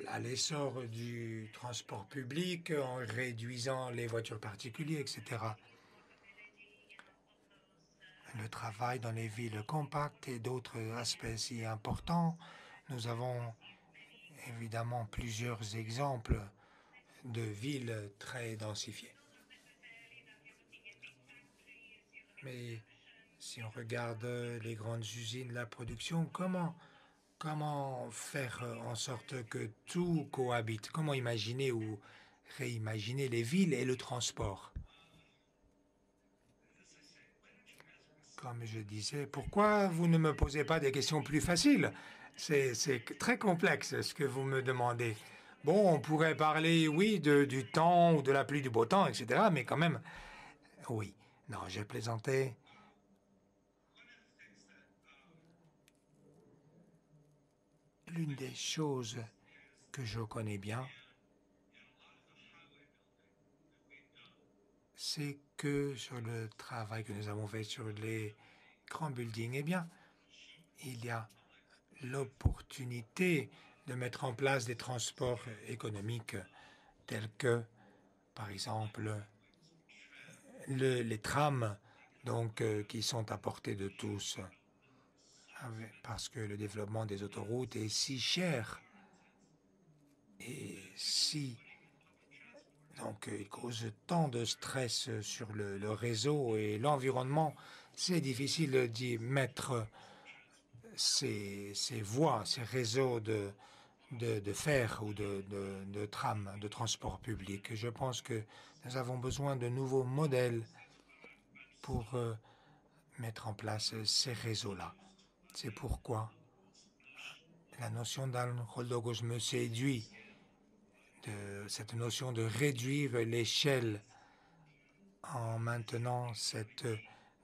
à l'essor du transport public en réduisant les voitures particulières, etc. Le travail dans les villes compactes et d'autres aspects si importants. Nous avons évidemment plusieurs exemples de villes très densifiées. Mais si on regarde les grandes usines, la production, comment faire en sorte que tout cohabite? Comment imaginer ou réimaginer les villes et le transport? Comme je disais, pourquoi vous ne me posez pas des questions plus faciles? C'est très complexe ce que vous me demandez. Bon, on pourrait parler, oui, du temps ou de la pluie, du beau temps, etc. Mais quand même, oui. Non, j'ai plaisanté. L'une des choses que je connais bien, c'est que sur le travail que nous avons fait sur les grands buildings, eh bien, il y a l'opportunité de mettre en place des transports économiques tels que, par exemple, les trams donc, qui sont à portée de tous, parce que le développement des autoroutes est si cher et donc il cause tant de stress sur le réseau et l'environnement, c'est difficile d'y mettre ces voies, ces réseaux de fer ou de tram, de transport public. Je pense que nous avons besoin de nouveaux modèles pour mettre en place ces réseaux-là. C'est pourquoi La notion d'Anroldogos me séduit, cette notion de réduire l'échelle en maintenant cette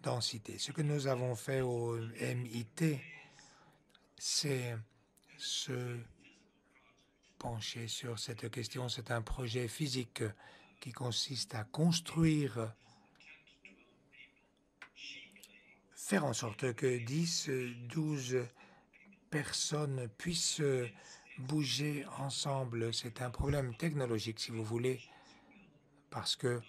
densité. Ce que nous avons fait au MIT, c'est se pencher sur cette question. C'est un projet physique qui consiste à construire, faire en sorte que 10, 12 personnes puissent bouger ensemble. C'est un problème technologique, si vous voulez, parce que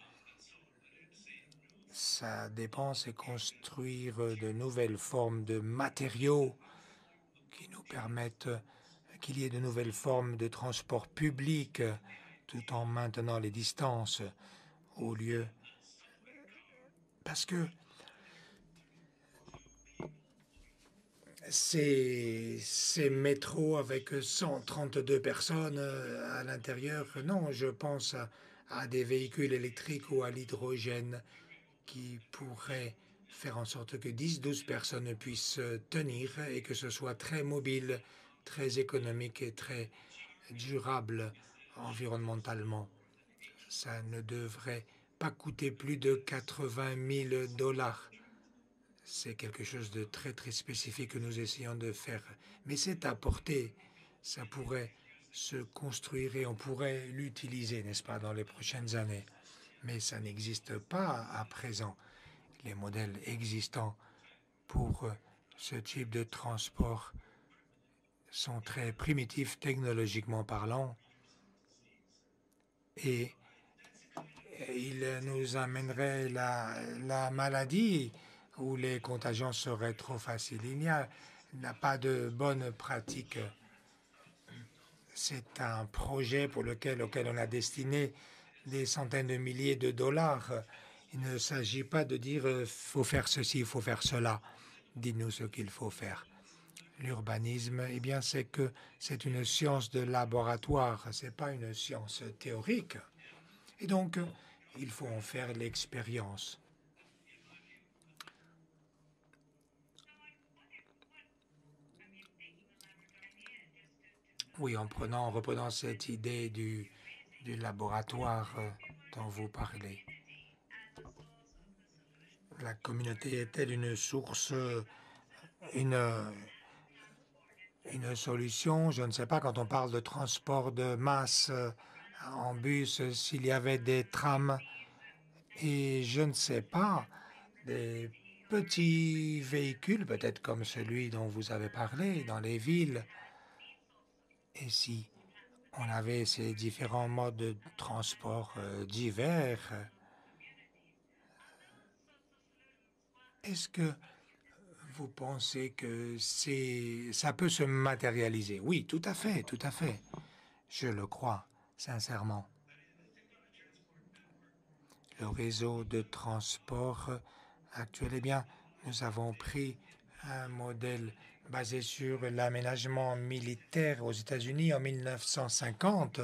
ça dépense et construire de nouvelles formes de matériaux qui nous permettent qu'il y ait de nouvelles formes de transport public tout en maintenant les distances au lieu. Parce que ces métros avec 132 personnes à l'intérieur, non, je pense à des véhicules électriques ou à l'hydrogène qui pourraient faire en sorte que 10-12 personnes puissent tenir et que ce soit très mobile, très économique et très durable environnementalement. Ça ne devrait pas coûter plus de 80 000 $. C'est quelque chose de très, très spécifique que nous essayons de faire. Mais c'est à portée. Ça pourrait se construire et on pourrait l'utiliser, n'est-ce pas, dans les prochaines années. Mais ça n'existe pas à présent. Les modèles existants pour ce type de transport sont très primitifs technologiquement parlant et ils nous amèneraient la maladie où les contagions seraient trop faciles. Il n'y a pas de bonne pratique. C'est un projet auquel on a destiné des centaines de milliers de dollars. Il ne s'agit pas de dire « faut faire ceci, il faut faire cela ». Dites-nous ce qu'il faut faire. L'urbanisme, eh bien, c'est que c'est une science de laboratoire, ce n'est pas une science théorique. Et donc, il faut en faire l'expérience. Oui, en reprenant cette idée du laboratoire dont vous parlez. La communauté est-elle une source, une solution? Je ne sais pas, quand on parle de transport de masse en bus, s'il y avait des trams et je ne sais pas, des petits véhicules, peut-être comme celui dont vous avez parlé, dans les villes. Et si on avait ces différents modes de transport divers, est-ce que vous pensez que ça peut se matérialiser? Oui, tout à fait, tout à fait. Je le crois, sincèrement. Le réseau de transport actuel, eh bien, nous avons pris un modèle basé sur l'aménagement militaire aux États-Unis en 1950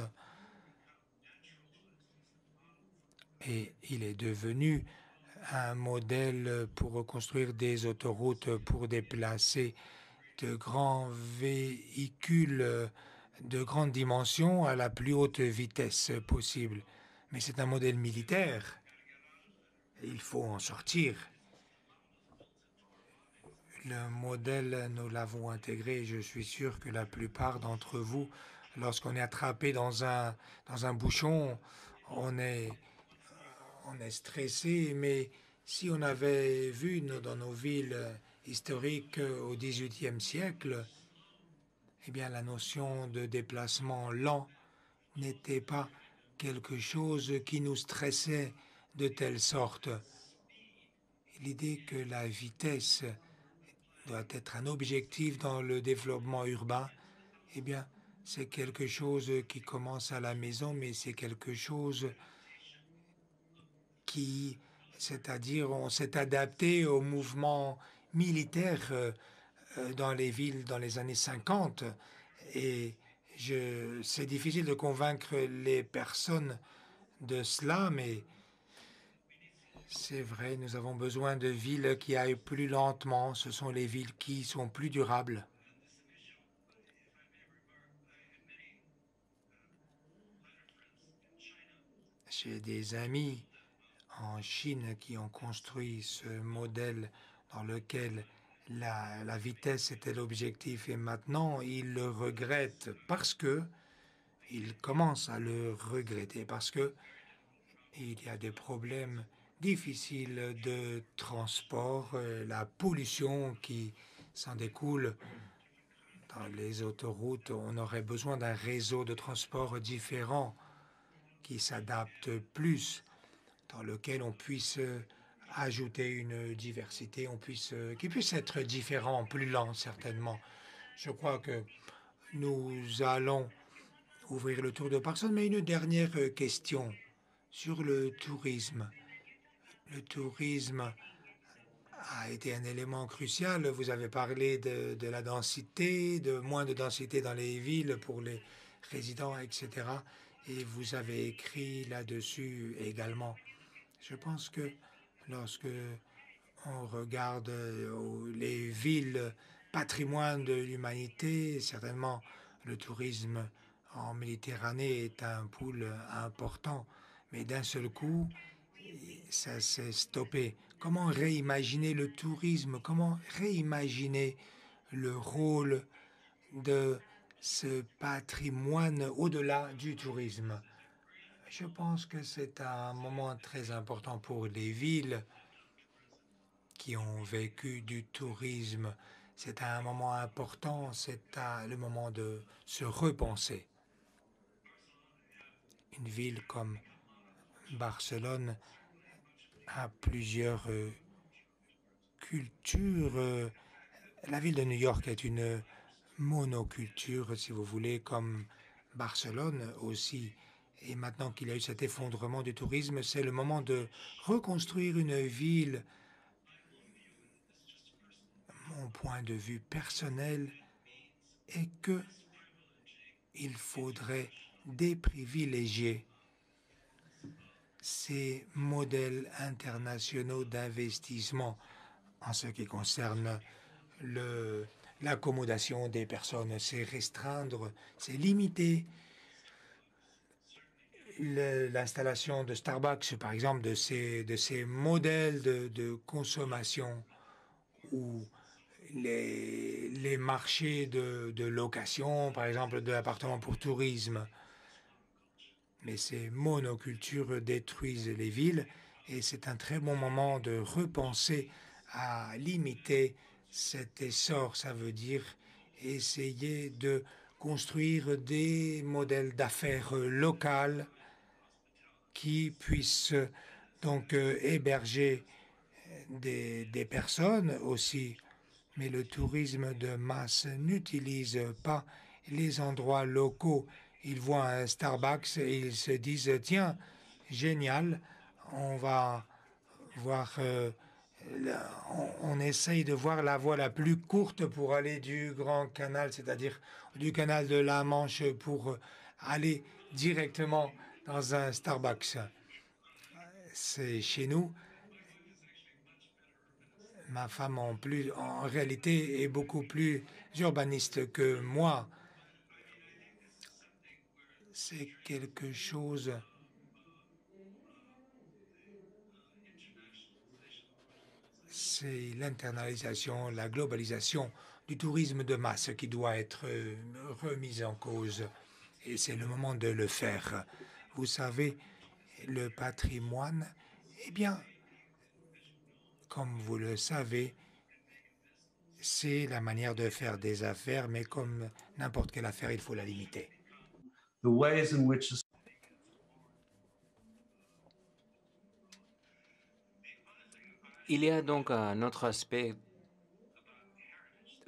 et il est devenu un modèle pour reconstruire des autoroutes pour déplacer de grands véhicules de grande dimension à la plus haute vitesse possible. Mais c'est un modèle militaire. Il faut en sortir. Le modèle, nous l'avons intégré. Je suis sûr que la plupart d'entre vous, lorsqu'on est attrapé dans un bouchon, on est stressé. Mais si on avait vu dans nos villes historiques au XVIIIe siècle, eh bien, la notion de déplacement lent n'était pas quelque chose qui nous stressait de telle sorte. L'idée que la vitesse doit être un objectif dans le développement urbain, eh bien, c'est quelque chose qui commence à la maison, mais c'est quelque chose qui, c'est-à-dire, on s'est adapté au mouvement militaire dans les villes dans les années 50. Et c'est difficile de convaincre les personnes de cela, mais c'est vrai, nous avons besoin de villes qui aillent plus lentement. Ce sont les villes qui sont plus durables. J'ai des amis en Chine qui ont construit ce modèle dans lequel la vitesse était l'objectif et maintenant ils le regrettent parce que ils commencent à le regretter parce que il y a des problèmes difficiles de transport, la pollution qui s'en découle. Dans les autoroutes, on aurait besoin d'un réseau de transport différent qui s'adapte plus, dans lequel on puisse ajouter une diversité, qui puisse être différent, plus lent certainement. Je crois que nous allons ouvrir le tour de personnes, mais une dernière question sur le tourisme. Le tourisme a été un élément crucial. Vous avez parlé de la densité, de moins de densité dans les villes pour les résidents, etc. Et vous avez écrit là-dessus également. Je pense que lorsque on regarde les villes patrimoine de l'humanité, certainement le tourisme en Méditerranée est un pool important, mais d'un seul coup, ça s'est stoppé. Comment réimaginer le tourisme? Comment réimaginer le rôle de ce patrimoine au-delà du tourisme? Je pense que c'est un moment très important pour les villes qui ont vécu du tourisme. C'est un moment important, c'est le moment de se repenser. Une ville comme Barcelone a plusieurs cultures. La ville de New York est une monoculture, si vous voulez, comme Barcelone aussi. Et maintenant qu'il y a eu cet effondrement du tourisme, c'est le moment de reconstruire une ville. Mon point de vue personnel est que il faudrait déprivilégier ces modèles internationaux d'investissement en ce qui concerne l'accommodation des personnes. C'est restreindre, c'est limiter l'installation de Starbucks, par exemple, de ces modèles de consommation où les marchés de location, par exemple, de l'appartement pour tourisme. Mais ces monocultures détruisent les villes et c'est un très bon moment de repenser à limiter cet essor. Ça veut dire essayer de construire des modèles d'affaires locales qui puissent donc héberger des personnes aussi. Mais le tourisme de masse n'utilise pas les endroits locaux. Ils voient un Starbucks et ils se disent « Tiens, génial, on va voir… on essaye de voir la voie la plus courte pour aller du Grand Canal, c'est-à-dire du canal de la Manche, pour aller directement dans un Starbucks. » C'est chez nous. Ma femme, en réalité, est beaucoup plus urbaniste que moi. C'est quelque chose… C'est l'internalisation, la globalisation du tourisme de masse qui doit être remise en cause. Et c'est le moment de le faire. Vous savez, le patrimoine, eh bien, comme vous le savez, c'est la manière de faire des affaires, mais comme n'importe quelle affaire, il faut la limiter. Il y a donc un autre aspect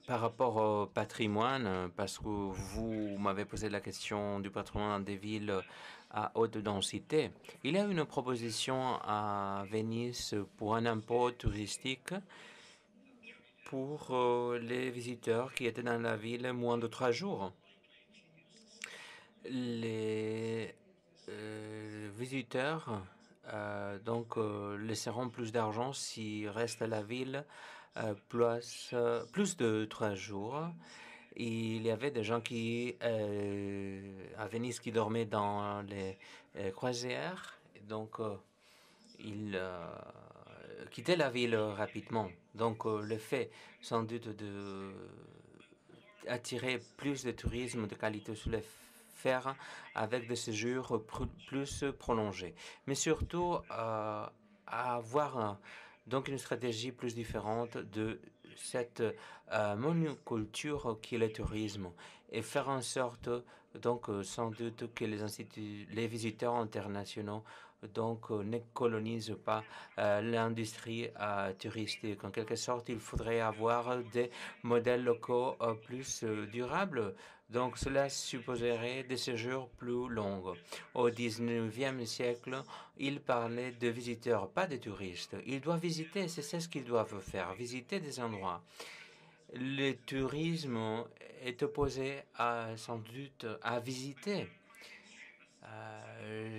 par rapport au patrimoine, parce que vous m'avez posé la question du patrimoine des villes à haute densité. Il y a une proposition à Venise pour un impôt touristique pour les visiteurs qui étaient dans la ville moins de 3 jours. Les visiteurs donc laisseront plus d'argent s'ils restent à la ville plus de 3 jours. Il y avait des gens à Venise qui dormaient dans les croisières, donc ils quittaient la ville rapidement. Donc le fait sans doute de attirer plus de tourisme de qualité sur les fers avec des séjours plus prolongés. Mais surtout avoir donc une stratégie plus différente de cette monoculture qui est le tourisme et faire en sorte donc sans doute que les visiteurs internationaux donc ne colonisent pas l'industrie touristique. En quelque sorte, il faudrait avoir des modèles locaux plus durables. Donc cela supposerait des séjours plus longs. Au XIXe siècle, ils parlaient de visiteurs, pas de touristes. Ils doivent visiter, c'est ce qu'ils doivent faire, visiter des endroits. Le tourisme est opposé sans doute à visiter.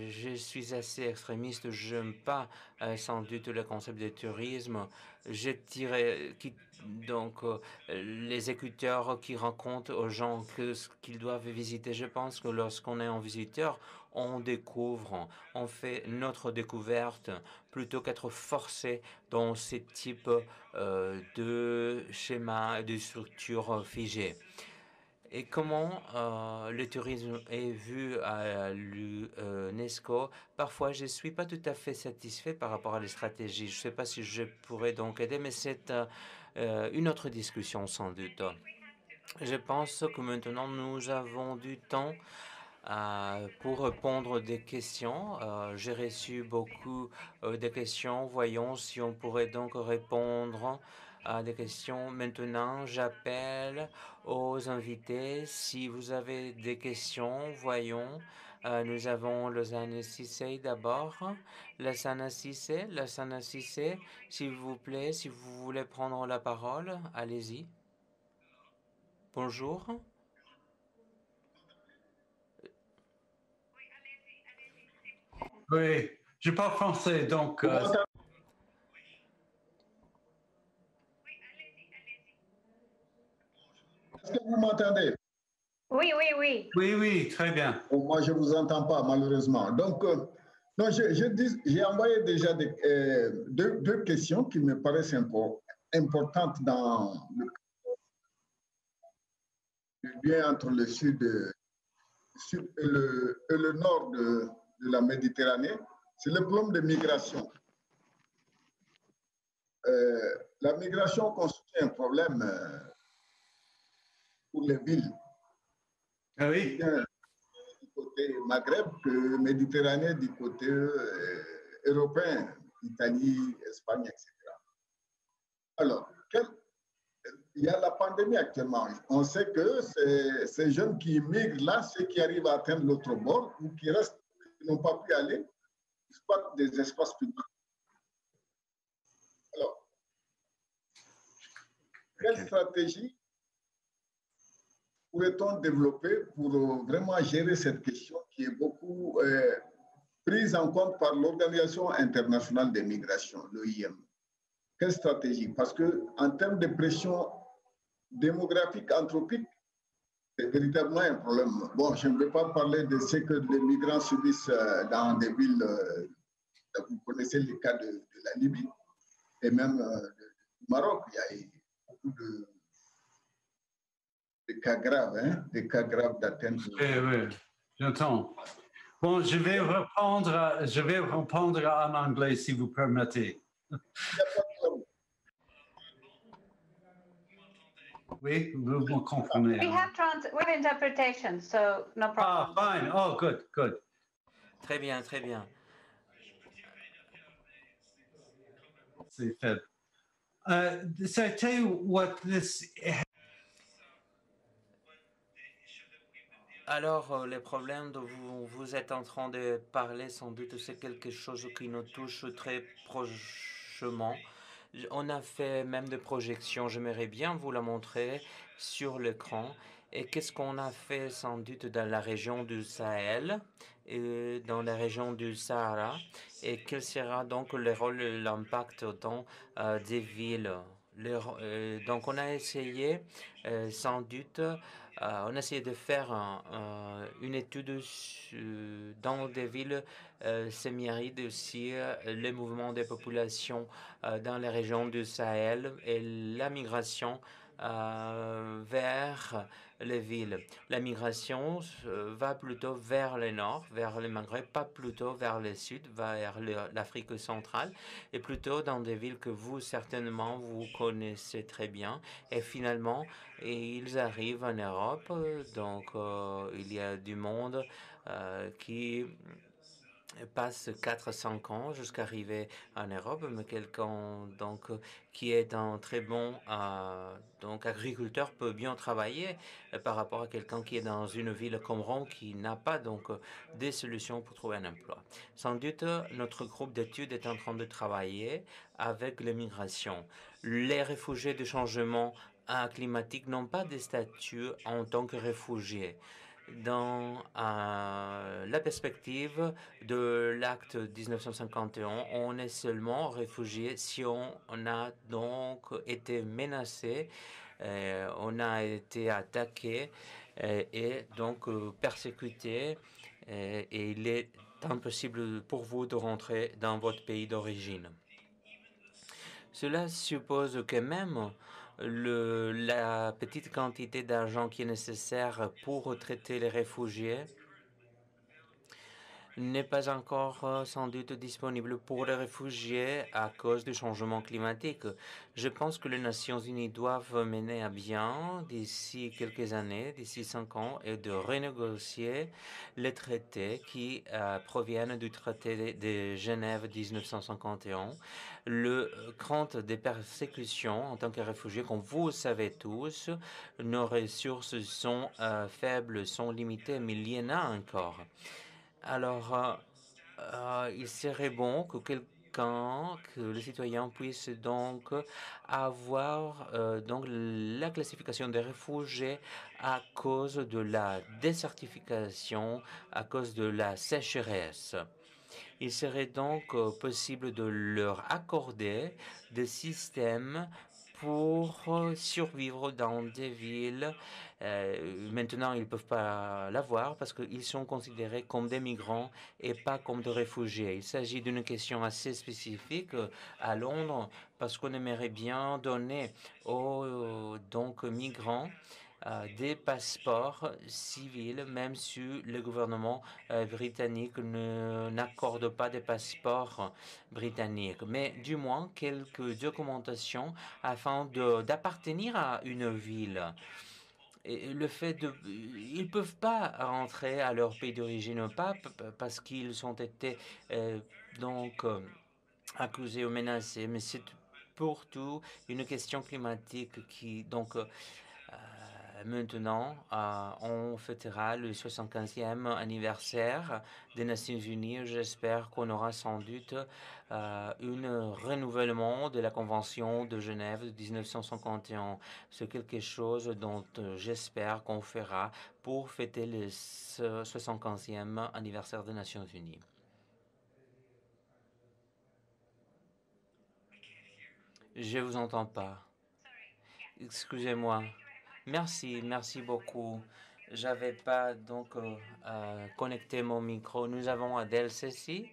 Je suis assez extrémiste, je n'aime pas sans doute le concept de tourisme. Je dirais donc les écouteurs qui racontent aux gens ce qu'ils doivent visiter. Je pense que lorsqu'on est un visiteur, on découvre, on fait notre découverte plutôt qu'être forcé dans ce type de schéma, de structure figée. Et comment le tourisme est vu à l'UNESCO? Parfois, je ne suis pas tout à fait satisfait par rapport à les stratégies. Je ne sais pas si je pourrais donc aider, mais c'est une autre discussion sans doute. Je pense que maintenant, nous avons du temps pour répondre des questions. J'ai reçu beaucoup de questions. Voyons si on pourrait donc répondre à des questions. Maintenant, j'appelle aux invités. Si vous avez des questions, voyons. Nous avons Lausanne Cissé d'abord. Lausanne Cissé, s'il vous plaît, si vous voulez prendre la parole, allez-y. Bonjour. Oui, je parle français, donc... Est-ce que vous m'entendez? Oui, oui, oui. Oui, oui, très bien. Bon, moi, je ne vous entends pas, malheureusement. Donc, non, j'ai envoyé déjà deux questions qui me paraissent importantes dans le lien entre le sud et le nord de la Méditerranée. C'est le problème de migration. La migration constitue un problème pour les villes. Ah oui. Du côté Maghreb que Méditerranée du côté européen, Italie, Espagne, etc. Alors, il y a la pandémie actuellement. On sait que ces jeunes qui migrent là, ceux qui arrivent à atteindre l'autre bord ou qui restent, qui n'ont pas pu aller, exploitent des espaces publics. Alors, quelle stratégie pourrait-on développer pour vraiment gérer cette question qui est beaucoup prise en compte par l'Organisation internationale des migrations, l'OIM? Quelle stratégie? Parce qu'en termes de pression démographique, anthropique, c'est véritablement un problème. Bon, je ne vais pas parler de ce que les migrants subissent dans des villes, vous connaissez le cas de la Libye et même du Maroc. Il y a beaucoup de cas graves, hein, des cas graves d'atteinte. Oui, oui, j'entends. Bon, je vais répondre en anglais si vous permettez. Oui, vous me comprenez. We have interpretation, so no problem. Ah, fine. Oh, good, good. Très bien, très bien. C'est faible. So I tell you what this... Alors, les problèmes dont vous êtes en train de parler, sans doute, c'est quelque chose qui nous touche très prochement. On a fait même des projections, j'aimerais bien vous la montrer sur l'écran. Et qu'est-ce qu'on a fait sans doute dans la région du Sahel et dans la région du Sahara? Et quel sera donc le rôle, l'impact dans des villes, donc on a essayé sans doute, on a essayé de faire une étude dans des villes semi-arides aussi, les mouvements des populations dans les régions du Sahel et la migration vers les villes. La migration va plutôt vers le nord, vers le Maghreb, pas plutôt vers le sud, vers l'Afrique centrale, et plutôt dans des villes que vous, certainement, vous connaissez très bien. Et finalement, ils arrivent en Europe, donc il y a du monde qui passe 4-5 ans jusqu'à arriver en Europe, mais quelqu'un donc qui est un très bon donc agriculteur peut bien travailler par rapport à quelqu'un qui est dans une ville comme Rome qui n'a pas donc des solutions pour trouver un emploi. Sans doute, notre groupe d'études est en train de travailler avec l'immigration. Les réfugiés du changement climatique n'ont pas de statut en tant que réfugiés. Dans la perspective de l'acte 1951, on est seulement réfugié si on a donc été menacé, on a été attaqué et donc persécuté et il est impossible pour vous de rentrer dans votre pays d'origine. Cela suppose que même la petite quantité d'argent qui est nécessaire pour traiter les réfugiés n'est pas encore sans doute disponible pour les réfugiés à cause du changement climatique. Je pense que les Nations Unies doivent mener à bien d'ici quelques années, d'ici 5 ans, et de renégocier les traités qui proviennent du traité de Genève 1951. Le crainte des persécutions en tant que réfugiés, comme vous le savez tous, nos ressources sont faibles, sont limitées, mais il y en a encore. Alors, il serait bon que que le citoyen puisse donc avoir donc la classification des réfugiés à cause de la désertification, à cause de la sécheresse. Il serait donc possible de leur accorder des systèmes pour survivre dans des villes. Maintenant, ils ne peuvent pas l'avoir parce qu'ils sont considérés comme des migrants et pas comme des réfugiés. Il s'agit d'une question assez spécifique à Londres parce qu'on aimerait bien donner aux donc, migrants des passeports civils, même si le gouvernement britannique n'accorde pas des passeports britanniques, mais du moins quelques documentations afin d'appartenir à une ville. Et le fait ils ne peuvent pas rentrer à leur pays d'origine, pas parce qu'ils ont été donc accusés ou menacés, mais c'est pour tout une question climatique qui donc maintenant, on fêtera le 75e anniversaire des Nations Unies. J'espère qu'on aura sans doute un renouvellement de la Convention de Genève de 1951. C'est quelque chose dont j'espère qu'on fera pour fêter le 75e anniversaire des Nations Unies. Je ne vous entends pas. Excusez-moi. Merci beaucoup. J'avais pas donc connecté mon micro. Nous avons Adèle Ceci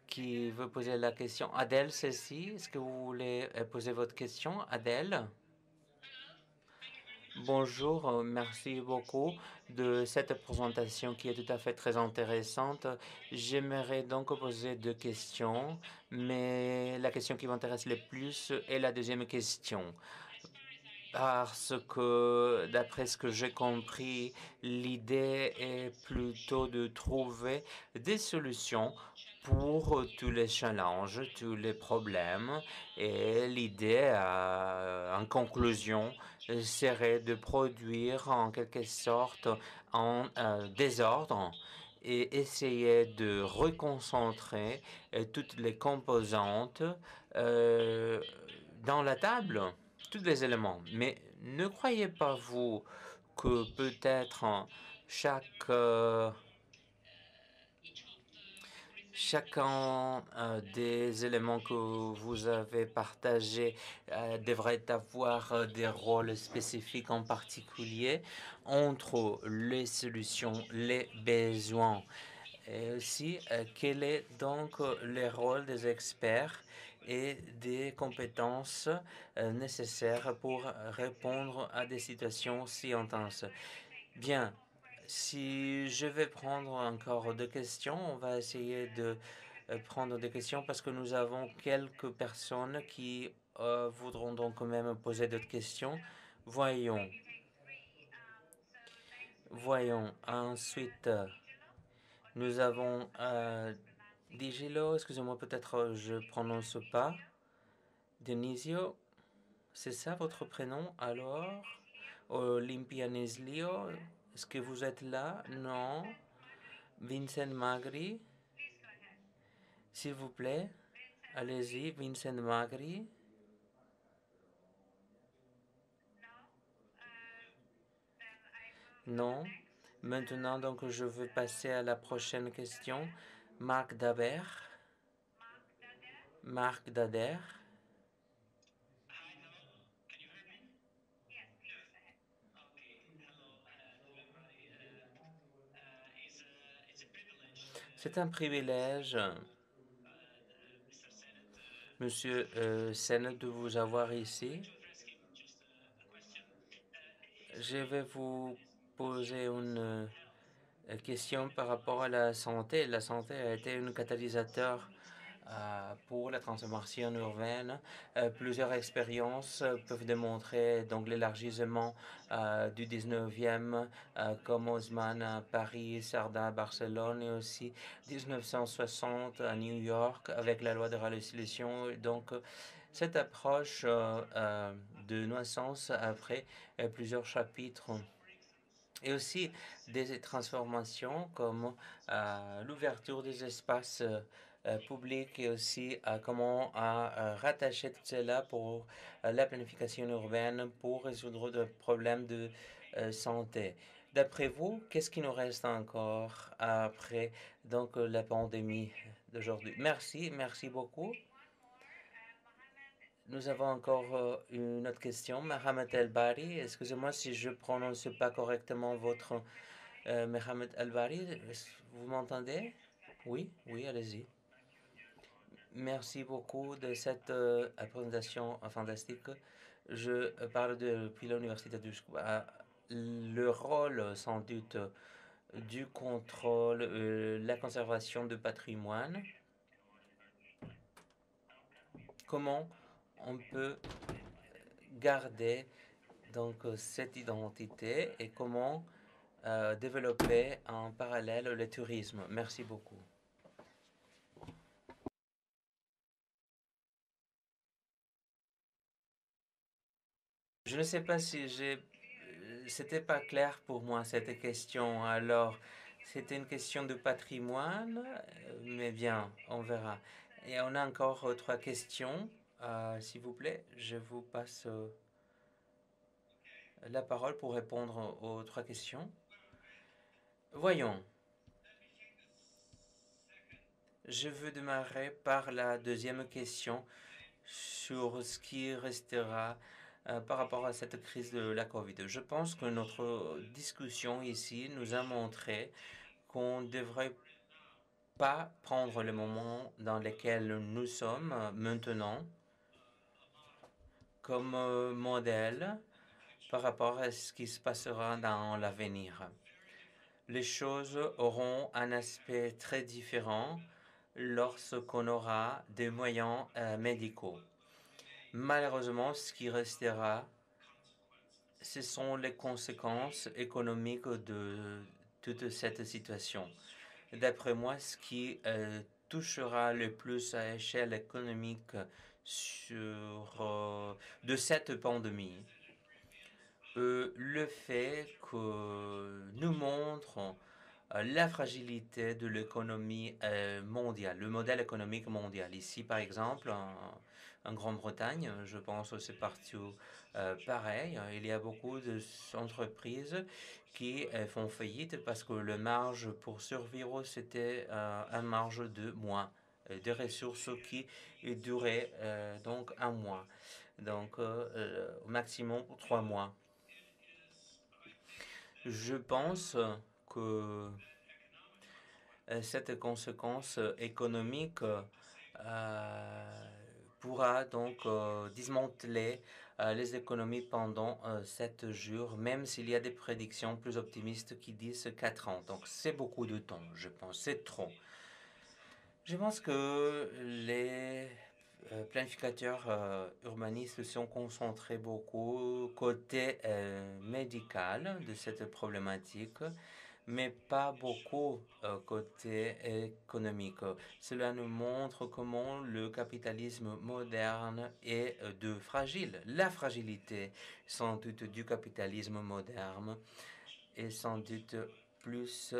qui veut poser la question. Adèle Ceci, est-ce que vous voulez poser votre question, Adèle? Bonjour, merci beaucoup de cette présentation qui est tout à fait très intéressante. J'aimerais donc poser 2 questions, mais la question qui m'intéresse le plus est la deuxième question. Parce que, d'après ce que j'ai compris, l'idée est plutôt de trouver des solutions pour tous les challenges, tous les problèmes. Et l'idée, en conclusion, serait de produire en quelque sorte en désordre et essayer de reconcentrer toutes les composantes dans la table. Tous les éléments. Mais ne croyez pas, vous, que peut-être chaque Chacun des éléments que vous avez partagés devrait avoir des rôles spécifiques en particulier entre les solutions, les besoins. Et aussi, quel est donc le rôle des experts et des compétences nécessaires pour répondre à des situations si intenses. Bien, si je vais prendre encore deux questions, on va essayer de prendre des questions parce que nous avons quelques personnes qui voudront donc quand même poser d'autres questions. Voyons. Ensuite, nous avons Digilo, excusez-moi, peut-être je prononce pas. Denisio, c'est ça votre prénom alors? Olympianeslio, est-ce que vous êtes là? Non. Vincent Magri, s'il vous plaît, allez-y, Vincent Magri. Non. Maintenant, donc, je veux passer à la prochaine question. Marc Dader. Marc Dader. C'est un privilège, Monsieur Sen, de vous avoir ici. Je vais vous poser une question par rapport à la santé. La santé a été un catalyseur pour la transformation urbaine. Plusieurs expériences peuvent démontrer donc l'élargissement du 19e, comme Haussmann à Paris, Sardin à Barcelone, et aussi 1960 à New York avec la loi de résolution. Donc, cette approche de Noissance après plusieurs chapitres et aussi des transformations comme l'ouverture des espaces publics et aussi comment rattacher tout cela pour la planification urbaine pour résoudre des problèmes de santé. D'après vous, qu'est-ce qui nous reste encore après donc la pandémie d'aujourd'hui? Merci beaucoup. Nous avons encore une autre question. Mohamed El-Bari, excusez-moi si je ne prononce pas correctement votre Mohamed El-Bari. Vous m'entendez? Oui, allez-y. Merci beaucoup de cette présentation fantastique. Je parle depuis l'Université de le rôle, sans doute, du contrôle, la conservation du patrimoine. Comment on peut garder donc cette identité et comment développer en parallèle le tourisme. Merci beaucoup. Je ne sais pas si c'était pas clair pour moi cette question. Alors, c'était une question de patrimoine, mais bien, on verra. Et on a encore trois questions. S'il vous plaît, je vous passe la parole pour répondre aux trois questions. Voyons. Je veux démarrer par la deuxième question sur ce qui restera par rapport à cette crise de la Covid. Je pense que notre discussion ici nous a montré qu'on ne devrait pas prendre le moment dans lequel nous sommes maintenant comme modèle par rapport à ce qui se passera dans l'avenir. Les choses auront un aspect très différent lorsqu'on aura des moyens médicaux. Malheureusement, ce qui restera, ce sont les conséquences économiques de toute cette situation. D'après moi, ce qui touchera le plus à échelle économique de cette pandémie, le fait que nous montre la fragilité de l'économie mondiale, le modèle économique mondial. Ici, par exemple, En Grande-Bretagne, je pense que c'est partout pareil. Il y a beaucoup d'entreprises qui font faillite parce que le marge pour survivre, c'était un marge de mois, de ressources qui duraient donc un mois, donc au maximum 3 mois. Je pense que cette conséquence économique pourra donc démanteler les économies pendant 7 jours, même s'il y a des prédictions plus optimistes qui disent 4 ans. Donc c'est beaucoup de temps, je pense, c'est trop. Je pense que les planificateurs urbanistes se sont concentrés beaucoup côté médical de cette problématique, mais pas beaucoup côté économique. Cela nous montre comment le capitalisme moderne est fragile. La fragilité, sans doute, du capitalisme moderne est sans doute plus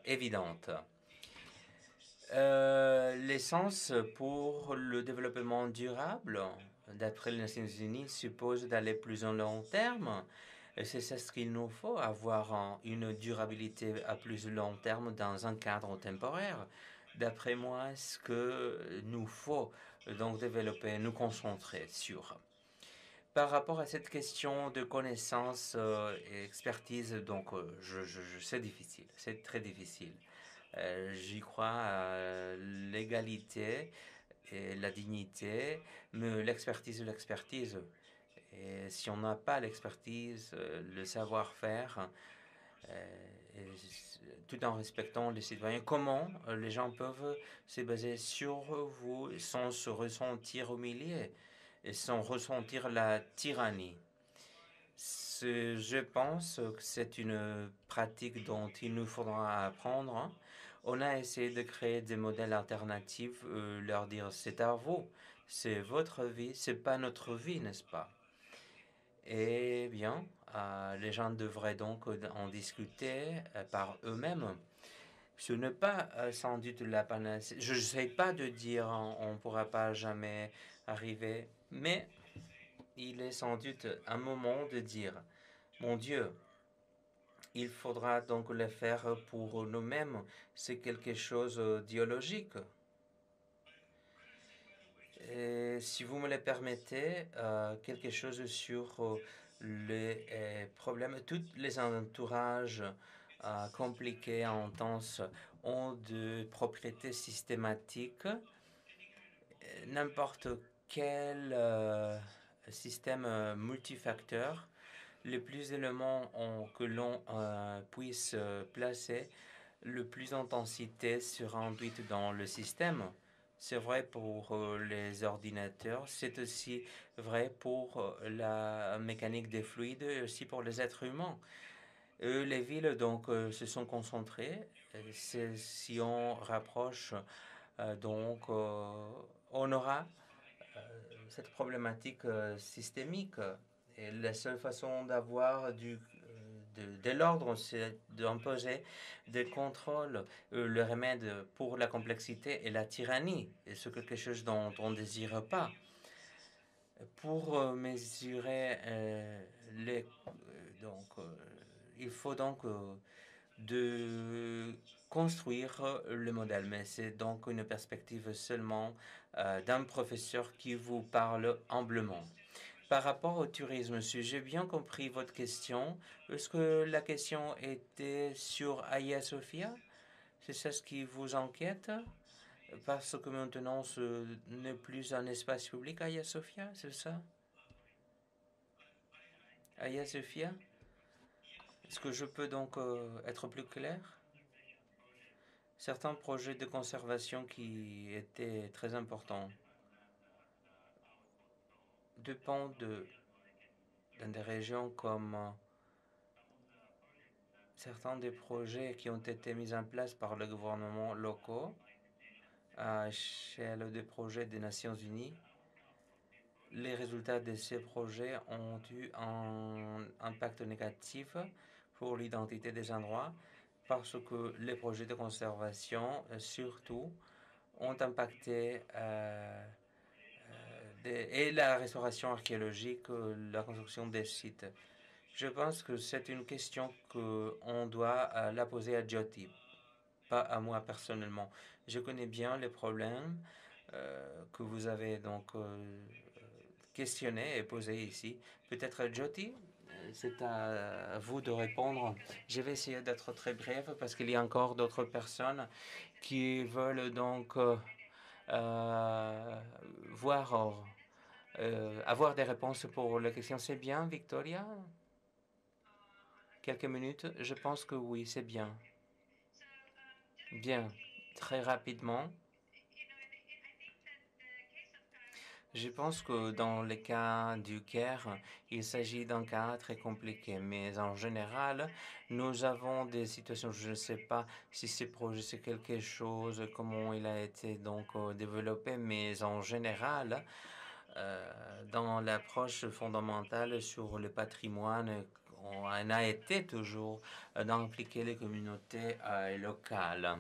évidente. L'essence pour le développement durable, d'après les Nations Unies, suppose d'aller plus en long terme. C'est ce qu'il nous faut, avoir une durabilité à plus long terme dans un cadre temporaire. D'après moi, ce que nous faut donc développer, nous concentrer sur. Par rapport à cette question de connaissance et expertise, donc c'est difficile, c'est très difficile. J'y crois à l'égalité et la dignité, mais l'expertise. Et si on n'a pas l'expertise, le savoir-faire, tout en respectant les citoyens, comment les gens peuvent se baser sur vous sans se ressentir humiliés et sans ressentir la tyrannie? Je pense que c'est une pratique dont il nous faudra apprendre. On a essayé de créer des modèles alternatifs, leur dire c'est à vous, c'est votre vie, c'est pas notre vie, n'est-ce pas? Eh bien, les gens devraient donc en discuter par eux-mêmes. Ce n'est pas sans doute la panacée. Je ne sais pas de dire on ne pourra pas jamais arriver, mais il est sans doute un moment de dire, mon Dieu, il faudra donc le faire pour nous-mêmes. C'est quelque chose d'idéologique. Et si vous me le permettez, quelque chose sur les problèmes. Tous les entourages compliqués, intenses, ont de propriétés systématiques. N'importe quel système multifacteur, les plus éléments que l'on puisse placer, le plus d'intensité sera induite dans le système. C'est vrai pour les ordinateurs, c'est aussi vrai pour la mécanique des fluides et aussi pour les êtres humains. Les villes donc se sont concentrées. Si on rapproche, donc on aura cette problématique systémique. Et la seule façon d'avoir de l'ordre, c'est d'imposer des contrôles. Le remède pour la complexité et la tyrannie, et c'est quelque chose dont on ne désire pas. Pour mesurer il faut donc de construire le modèle, mais c'est donc une perspective seulement d'un professeur qui vous parle humblement. Par rapport au tourisme, si j'ai bien compris votre question, est-ce que la question était sur Hagia Sophia? C'est ça ce qui vous inquiète? Parce que maintenant, ce n'est plus un espace public, Hagia Sophia, c'est ça? Hagia Sophia? Est-ce que je peux donc être plus clair? Certains projets de conservation qui étaient très importants dépendent dans des régions comme certains des projets qui ont été mis en place par le gouvernement locaux à l'échelle des projets des Nations Unies. Les résultats de ces projets ont eu un impact négatif pour l'identité des endroits parce que les projets de conservation, surtout, ont impacté et la restauration archéologique, la construction des sites. Je pense que c'est une question qu'on doit la poser à Jyoti, pas à moi personnellement. Je connais bien les problèmes que vous avez donc questionné et posé ici. Peut-être Jyoti, c'est à vous de répondre. Je vais essayer d'être très bref parce qu'il y a encore d'autres personnes qui veulent donc avoir des réponses pour les questions. C'est bien, Victoria? Quelques minutes? Je pense que oui, c'est bien. Bien, très rapidement. Je pense que dans le cas du Caire, il s'agit d'un cas très compliqué, mais en général, nous avons des situations, je ne sais pas si ce projet c'est quelque chose, comment il a été donc développé, mais en général, dans l'approche fondamentale sur le patrimoine, on a été toujours d'impliquer les communautés locales.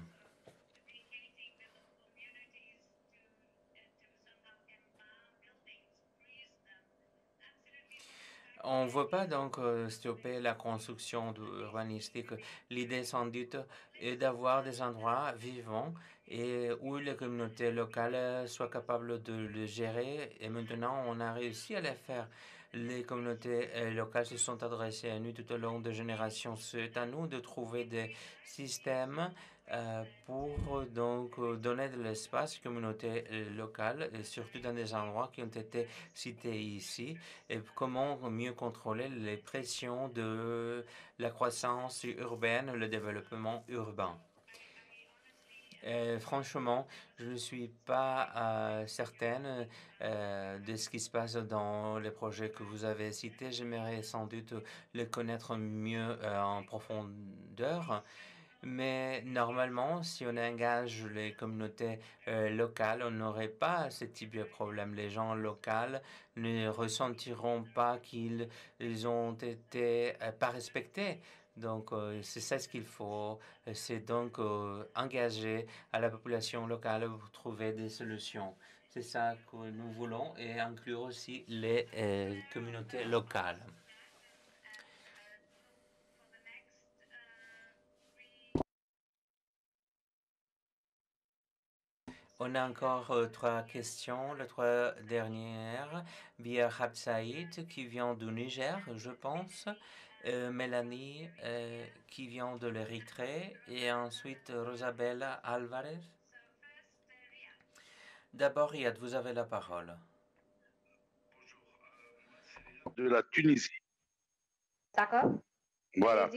On ne veut pas donc stopper la construction urbanistique. L'idée sans doute est d'avoir des endroits vivants et où les communautés locales soient capables de le gérer. Et maintenant, on a réussi à le faire. Les communautés locales se sont adressées à nous tout au long de générations. C'est à nous de trouver des systèmes pour donc donner de l'espace aux communautés locales, et surtout dans des endroits qui ont été cités ici, et comment mieux contrôler les pressions de la croissance urbaine, le développement urbain. Franchement, je ne suis pas certaine de ce qui se passe dans les projets que vous avez cités. J'aimerais sans doute les connaître mieux en profondeur. Mais normalement, si on engage les communautés locales, on n'aurait pas ce type de problème. Les gens locaux ne ressentiront pas qu'ils ont été pas respectés. Donc, c'est ça ce qu'il faut. C'est donc engager à la population locale pour trouver des solutions. C'est ça que nous voulons et inclure aussi les communautés locales. On a encore trois questions. Les trois dernières. Bia Habsaïd, qui vient du Niger, je pense. Mélanie, qui vient de l'Érythrée. Et ensuite, Rosabella Alvarez. D'abord, Riyad, vous avez la parole. De la Tunisie. D'accord. Voilà.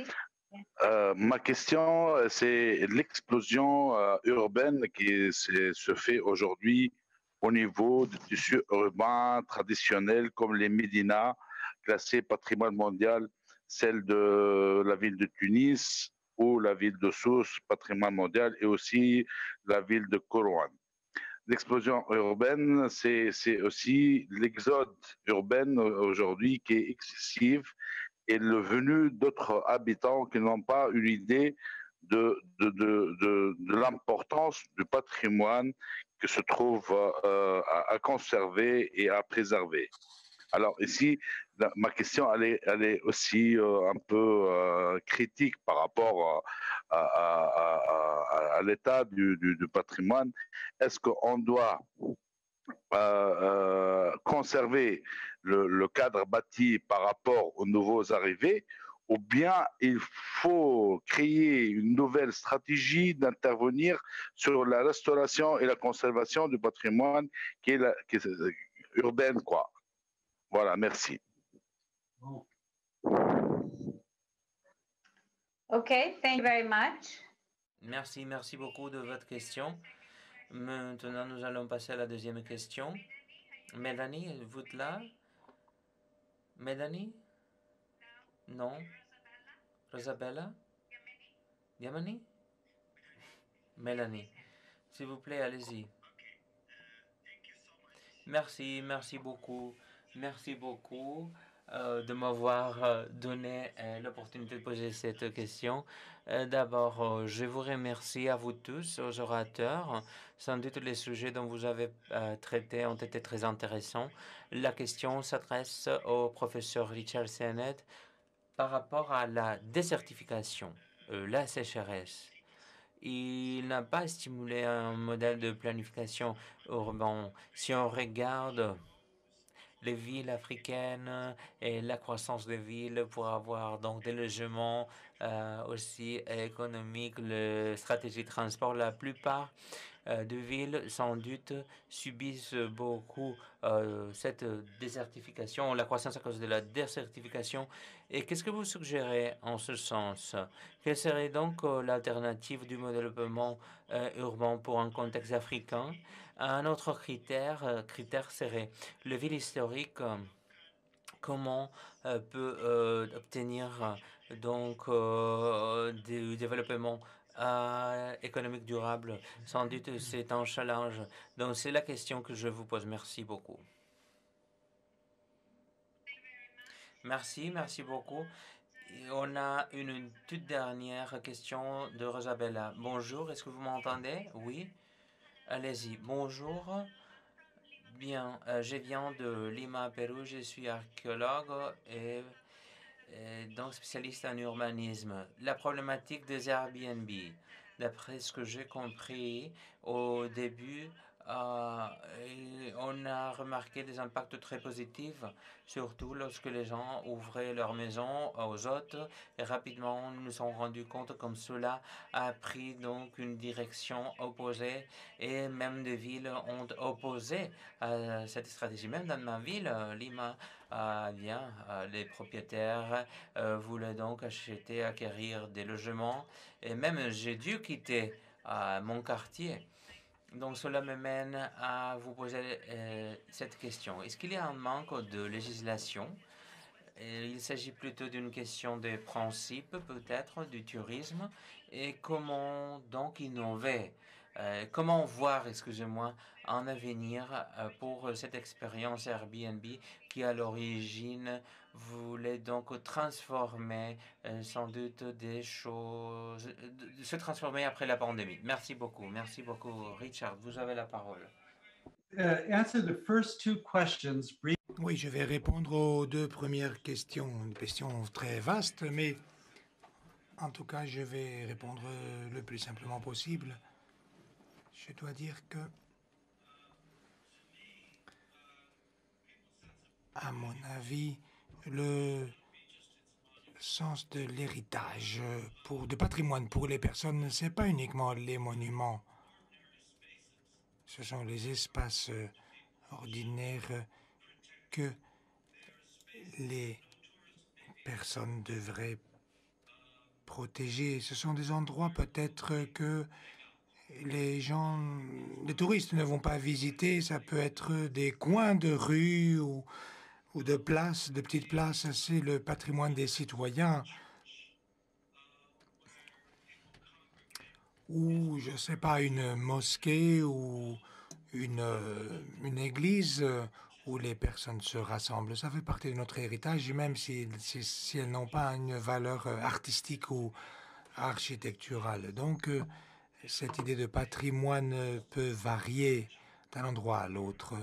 Ma question, c'est l'explosion urbaine qui se fait aujourd'hui au niveau du tissu urbain traditionnel comme les médinas, classés patrimoine mondial, celle de la ville de Tunis ou la ville de Sousse, patrimoine mondial, et aussi la ville de Koroane. L'explosion urbaine, c'est aussi l'exode urbain aujourd'hui qui est excessive et le venu d'autres habitants qui n'ont pas une idée de l'importance du patrimoine que se trouve à conserver et à préserver. Alors ici, ma question, elle est aussi un peu critique par rapport à l'état du patrimoine. Est-ce qu'on doit conserver le cadre bâti par rapport aux nouveaux arrivés, ou bien il faut créer une nouvelle stratégie d'intervenir sur la restauration et la conservation du patrimoine qui est urbaine, quoi. Voilà, merci. OK, thank you very much. Merci beaucoup de votre question. Maintenant, nous allons passer à la deuxième question. Mélanie, vous êtes là? Mélanie? Non? Rosabella? Yamani? Mélanie, s'il vous plaît, allez-y. Merci beaucoup. Merci beaucoup de m'avoir donné l'opportunité de poser cette question. D'abord, je vous remercie à vous tous, aux orateurs. Sans doute les sujets dont vous avez traité ont été très intéressants. La question s'adresse au professeur Richard Sennett par rapport à la désertification, la sécheresse. Il n'a pas stimulé un modèle de planification urbain. Si on regarde les villes africaines et la croissance des villes pour avoir donc des logements aussi économiques, la stratégie de transport, la plupart de villes sans doute subissent beaucoup cette désertification, la croissance à cause de la désertification. Et qu'est-ce que vous suggérez en ce sens? Quelle serait donc l'alternative du développement urbain pour un contexte africain? Un autre critère serait le ville historique. Comment peut obtenir donc du développement économique durable? Sans doute, c'est un challenge. Donc, c'est la question que je vous pose. Merci beaucoup. Merci beaucoup. Et on a une toute dernière question de Rosabella. Bonjour, est-ce que vous m'entendez? Oui. Allez-y. Bonjour. Bien, je viens de Lima, Pérou. Je suis archéologue et donc spécialiste en urbanisme. La problématique des Airbnb, d'après ce que j'ai compris au début, on a remarqué des impacts très positifs, surtout lorsque les gens ouvraient leur maison aux hôtes. Et rapidement, nous nous sommes rendus compte comme cela a pris donc une direction opposée et même des villes ont opposé cette stratégie. Même dans ma ville, Lima, les propriétaires voulaient donc acquérir des logements et même j'ai dû quitter mon quartier. Donc cela me mène à vous poser cette question. Est-ce qu'il y a un manque de législation? Il s'agit plutôt d'une question de principe, peut-être, du tourisme. Et comment donc innover? Comment voir, excusez-moi, un avenir pour cette expérience Airbnb qui, à l'origine, voulait donc transformer sans doute des choses, se transformer après la pandémie. Merci beaucoup. Merci beaucoup, Richard. Vous avez la parole. Answer the first two questions briefly. Oui, je vais répondre aux deux premières questions, une question très vaste, mais en tout cas, je vais répondre le plus simplement possible. Je dois dire que, à mon avis, le sens de l'héritage de patrimoine pour les personnes, ce n'est pas uniquement les monuments. Ce sont les espaces ordinaires que les personnes devraient protéger. Ce sont des endroits peut-être que les touristes ne vont pas visiter. Ça peut être des coins de rue ou de places, de petites places. C'est le patrimoine des citoyens. Ou, je ne sais pas, une mosquée ou une église où les personnes se rassemblent. Ça fait partie de notre héritage, même si elles n'ont pas une valeur artistique ou architecturale. Donc, cette idée de patrimoine peut varier d'un endroit à l'autre.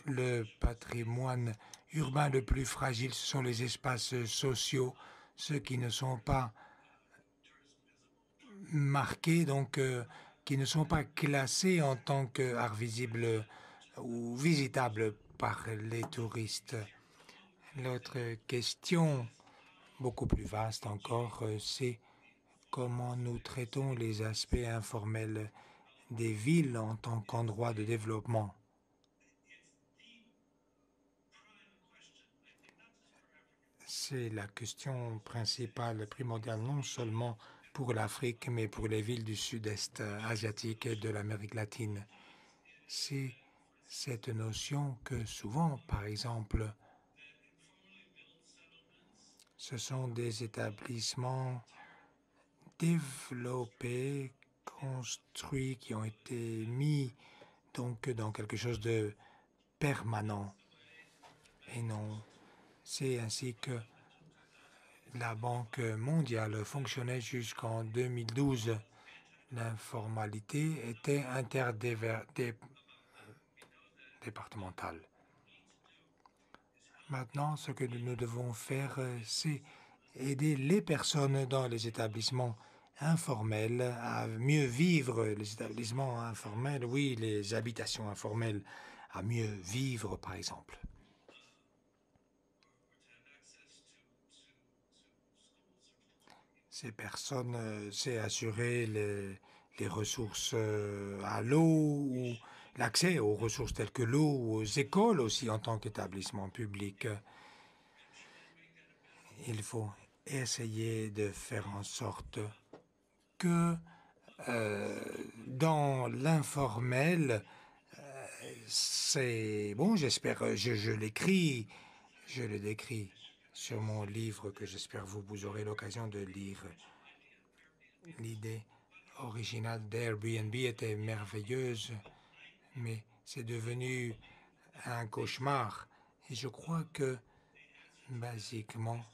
Le patrimoine urbain le plus fragile, ce sont les espaces sociaux, ceux qui ne sont pas marqués, donc qui ne sont pas classés en tant qu'art visible ou visitable par les touristes. L'autre question, beaucoup plus vaste encore, c'est comment nous traitons les aspects informels des villes en tant qu'endroit de développement. C'est la question principale, primordiale, non seulement pour l'Afrique, mais pour les villes du sud-est asiatique et de l'Amérique latine. C'est cette notion que souvent, par exemple, ce sont des établissements développés, construits, qui ont été mis donc dans quelque chose de permanent et non C'est ainsi que la Banque mondiale fonctionnait jusqu'en 2012. L'informalité était interdépartementale. Maintenant, ce que nous devons faire, c'est aider les personnes dans les établissements informels à mieux vivre, les établissements informels, oui, les habitations informelles, à mieux vivre, par exemple. Ces personnes, c'est assurer les ressources à l'eau ou l'accès aux ressources telles que l'eau ou aux écoles aussi en tant qu'établissement public. Il faut essayer de faire en sorte que dans l'informel, c'est bon, j'espère, je l'écris, je le décris sur mon livre que j'espère vous aurez l'occasion de lire. L'idée originale d'Airbnb était merveilleuse, mais c'est devenu un cauchemar. Et je crois que, basiquement,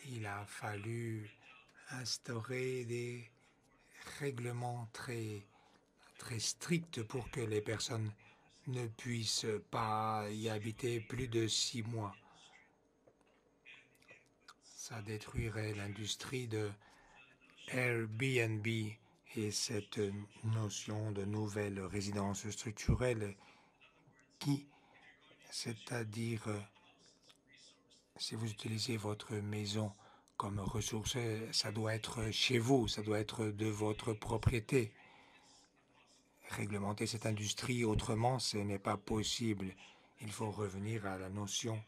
il a fallu instaurer des règlements très stricts pour que les personnes ne puissent pas y habiter plus de 6 mois. Ça détruirait l'industrie de Airbnb et cette notion de nouvelle résidence structurelle qui, c'est-à-dire, si vous utilisez votre maison comme ressource, ça doit être chez vous, ça doit être de votre propriété. Réglementer cette industrie autrement, ce n'est pas possible. Il faut revenir à la notion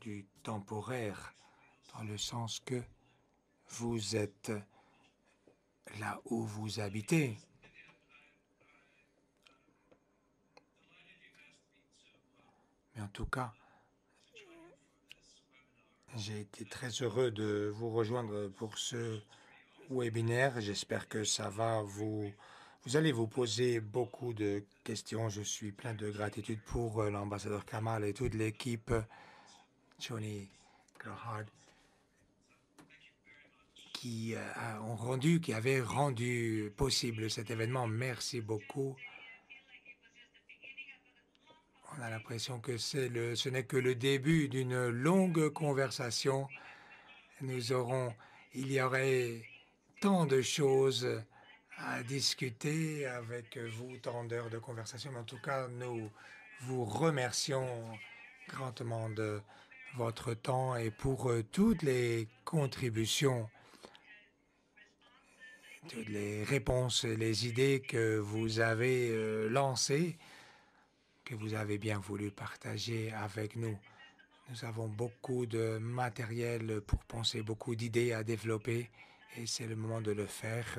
du temporaire, dans le sens que vous êtes là où vous habitez. Mais en tout cas, j'ai été très heureux de vous rejoindre pour ce webinaire. J'espère que ça va vous allez vous poser beaucoup de questions. Je suis plein de gratitude pour l'ambassadeur Kamal et toute l'équipe Johnny Gerhard qui avait rendu possible cet événement. Merci beaucoup. On a l'impression que ce n'est que le début d'une longue conversation. Il y aurait tant de choses à discuter avec vous, tant d'heures de conversation. Mais en tout cas, nous vous remercions grandement de votre temps et pour toutes les contributions, toutes les réponses et les idées que vous avez lancées, que vous avez bien voulu partager avec nous. Nous avons beaucoup de matériel pour penser, beaucoup d'idées à développer et c'est le moment de le faire.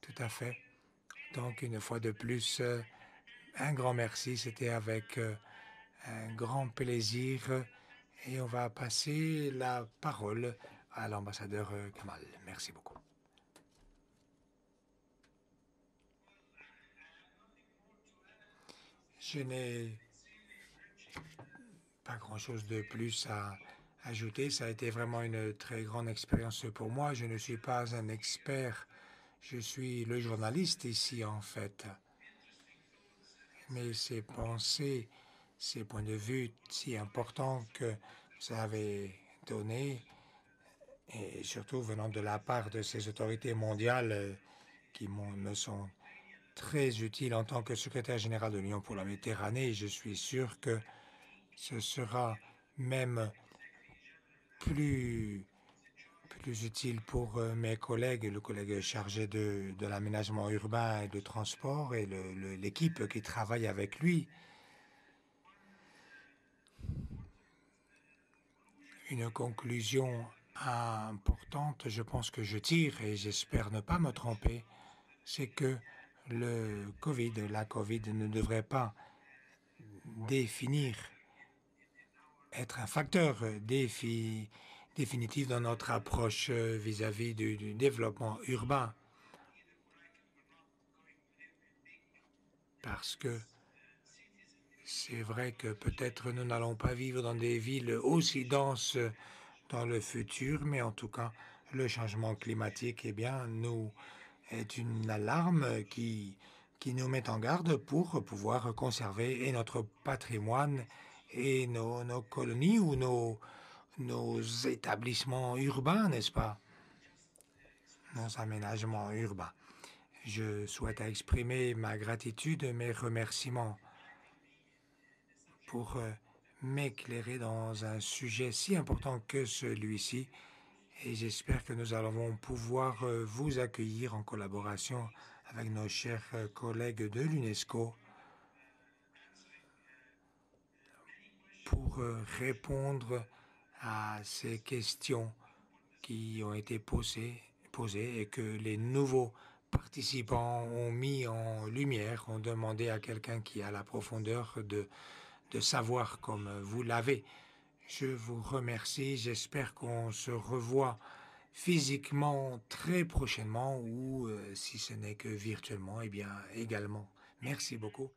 Tout à fait. Donc, une fois de plus, un grand merci. C'était avec un grand plaisir. Et on va passer la parole à l'ambassadeur Kamal. Merci beaucoup. Je n'ai pas grand-chose de plus à ajouter. Ça a été vraiment une très grande expérience pour moi. Je ne suis pas un expert. Je suis le journaliste ici, en fait. Mais ces pensées, ces points de vue si importants que vous avez donnés, et surtout venant de la part de ces autorités mondiales qui me sont très utiles en tant que secrétaire général de l'Union pour la Méditerranée, je suis sûr que ce sera même plus utile pour mes collègues, le collègue chargé de l'aménagement urbain et de transport et l'équipe qui travaille avec lui. Une conclusion importante, je pense que je tire et j'espère ne pas me tromper, c'est que la Covid ne devrait pas être un facteur définitif dans notre approche vis-à-vis du développement urbain. Parce que C'est vrai que peut-être nous n'allons pas vivre dans des villes aussi denses dans le futur, mais en tout cas, le changement climatique, eh bien, nous est une alarme qui nous met en garde pour pouvoir conserver et notre patrimoine et nos colonies ou nos établissements urbains, n'est-ce pas? Nos aménagements urbains. Je souhaite exprimer ma gratitude, mes remerciements pour m'éclairer dans un sujet si important que celui-ci. Et j'espère que nous allons pouvoir vous accueillir en collaboration avec nos chers collègues de l'UNESCO pour répondre à ces questions qui ont été posées et que les nouveaux participants ont mis en lumière, ont demandé à quelqu'un qui a la profondeur de savoir comme vous l'avez. Je vous remercie, j'espère qu'on se revoit physiquement très prochainement ou si ce n'est que virtuellement, eh bien également. Merci beaucoup.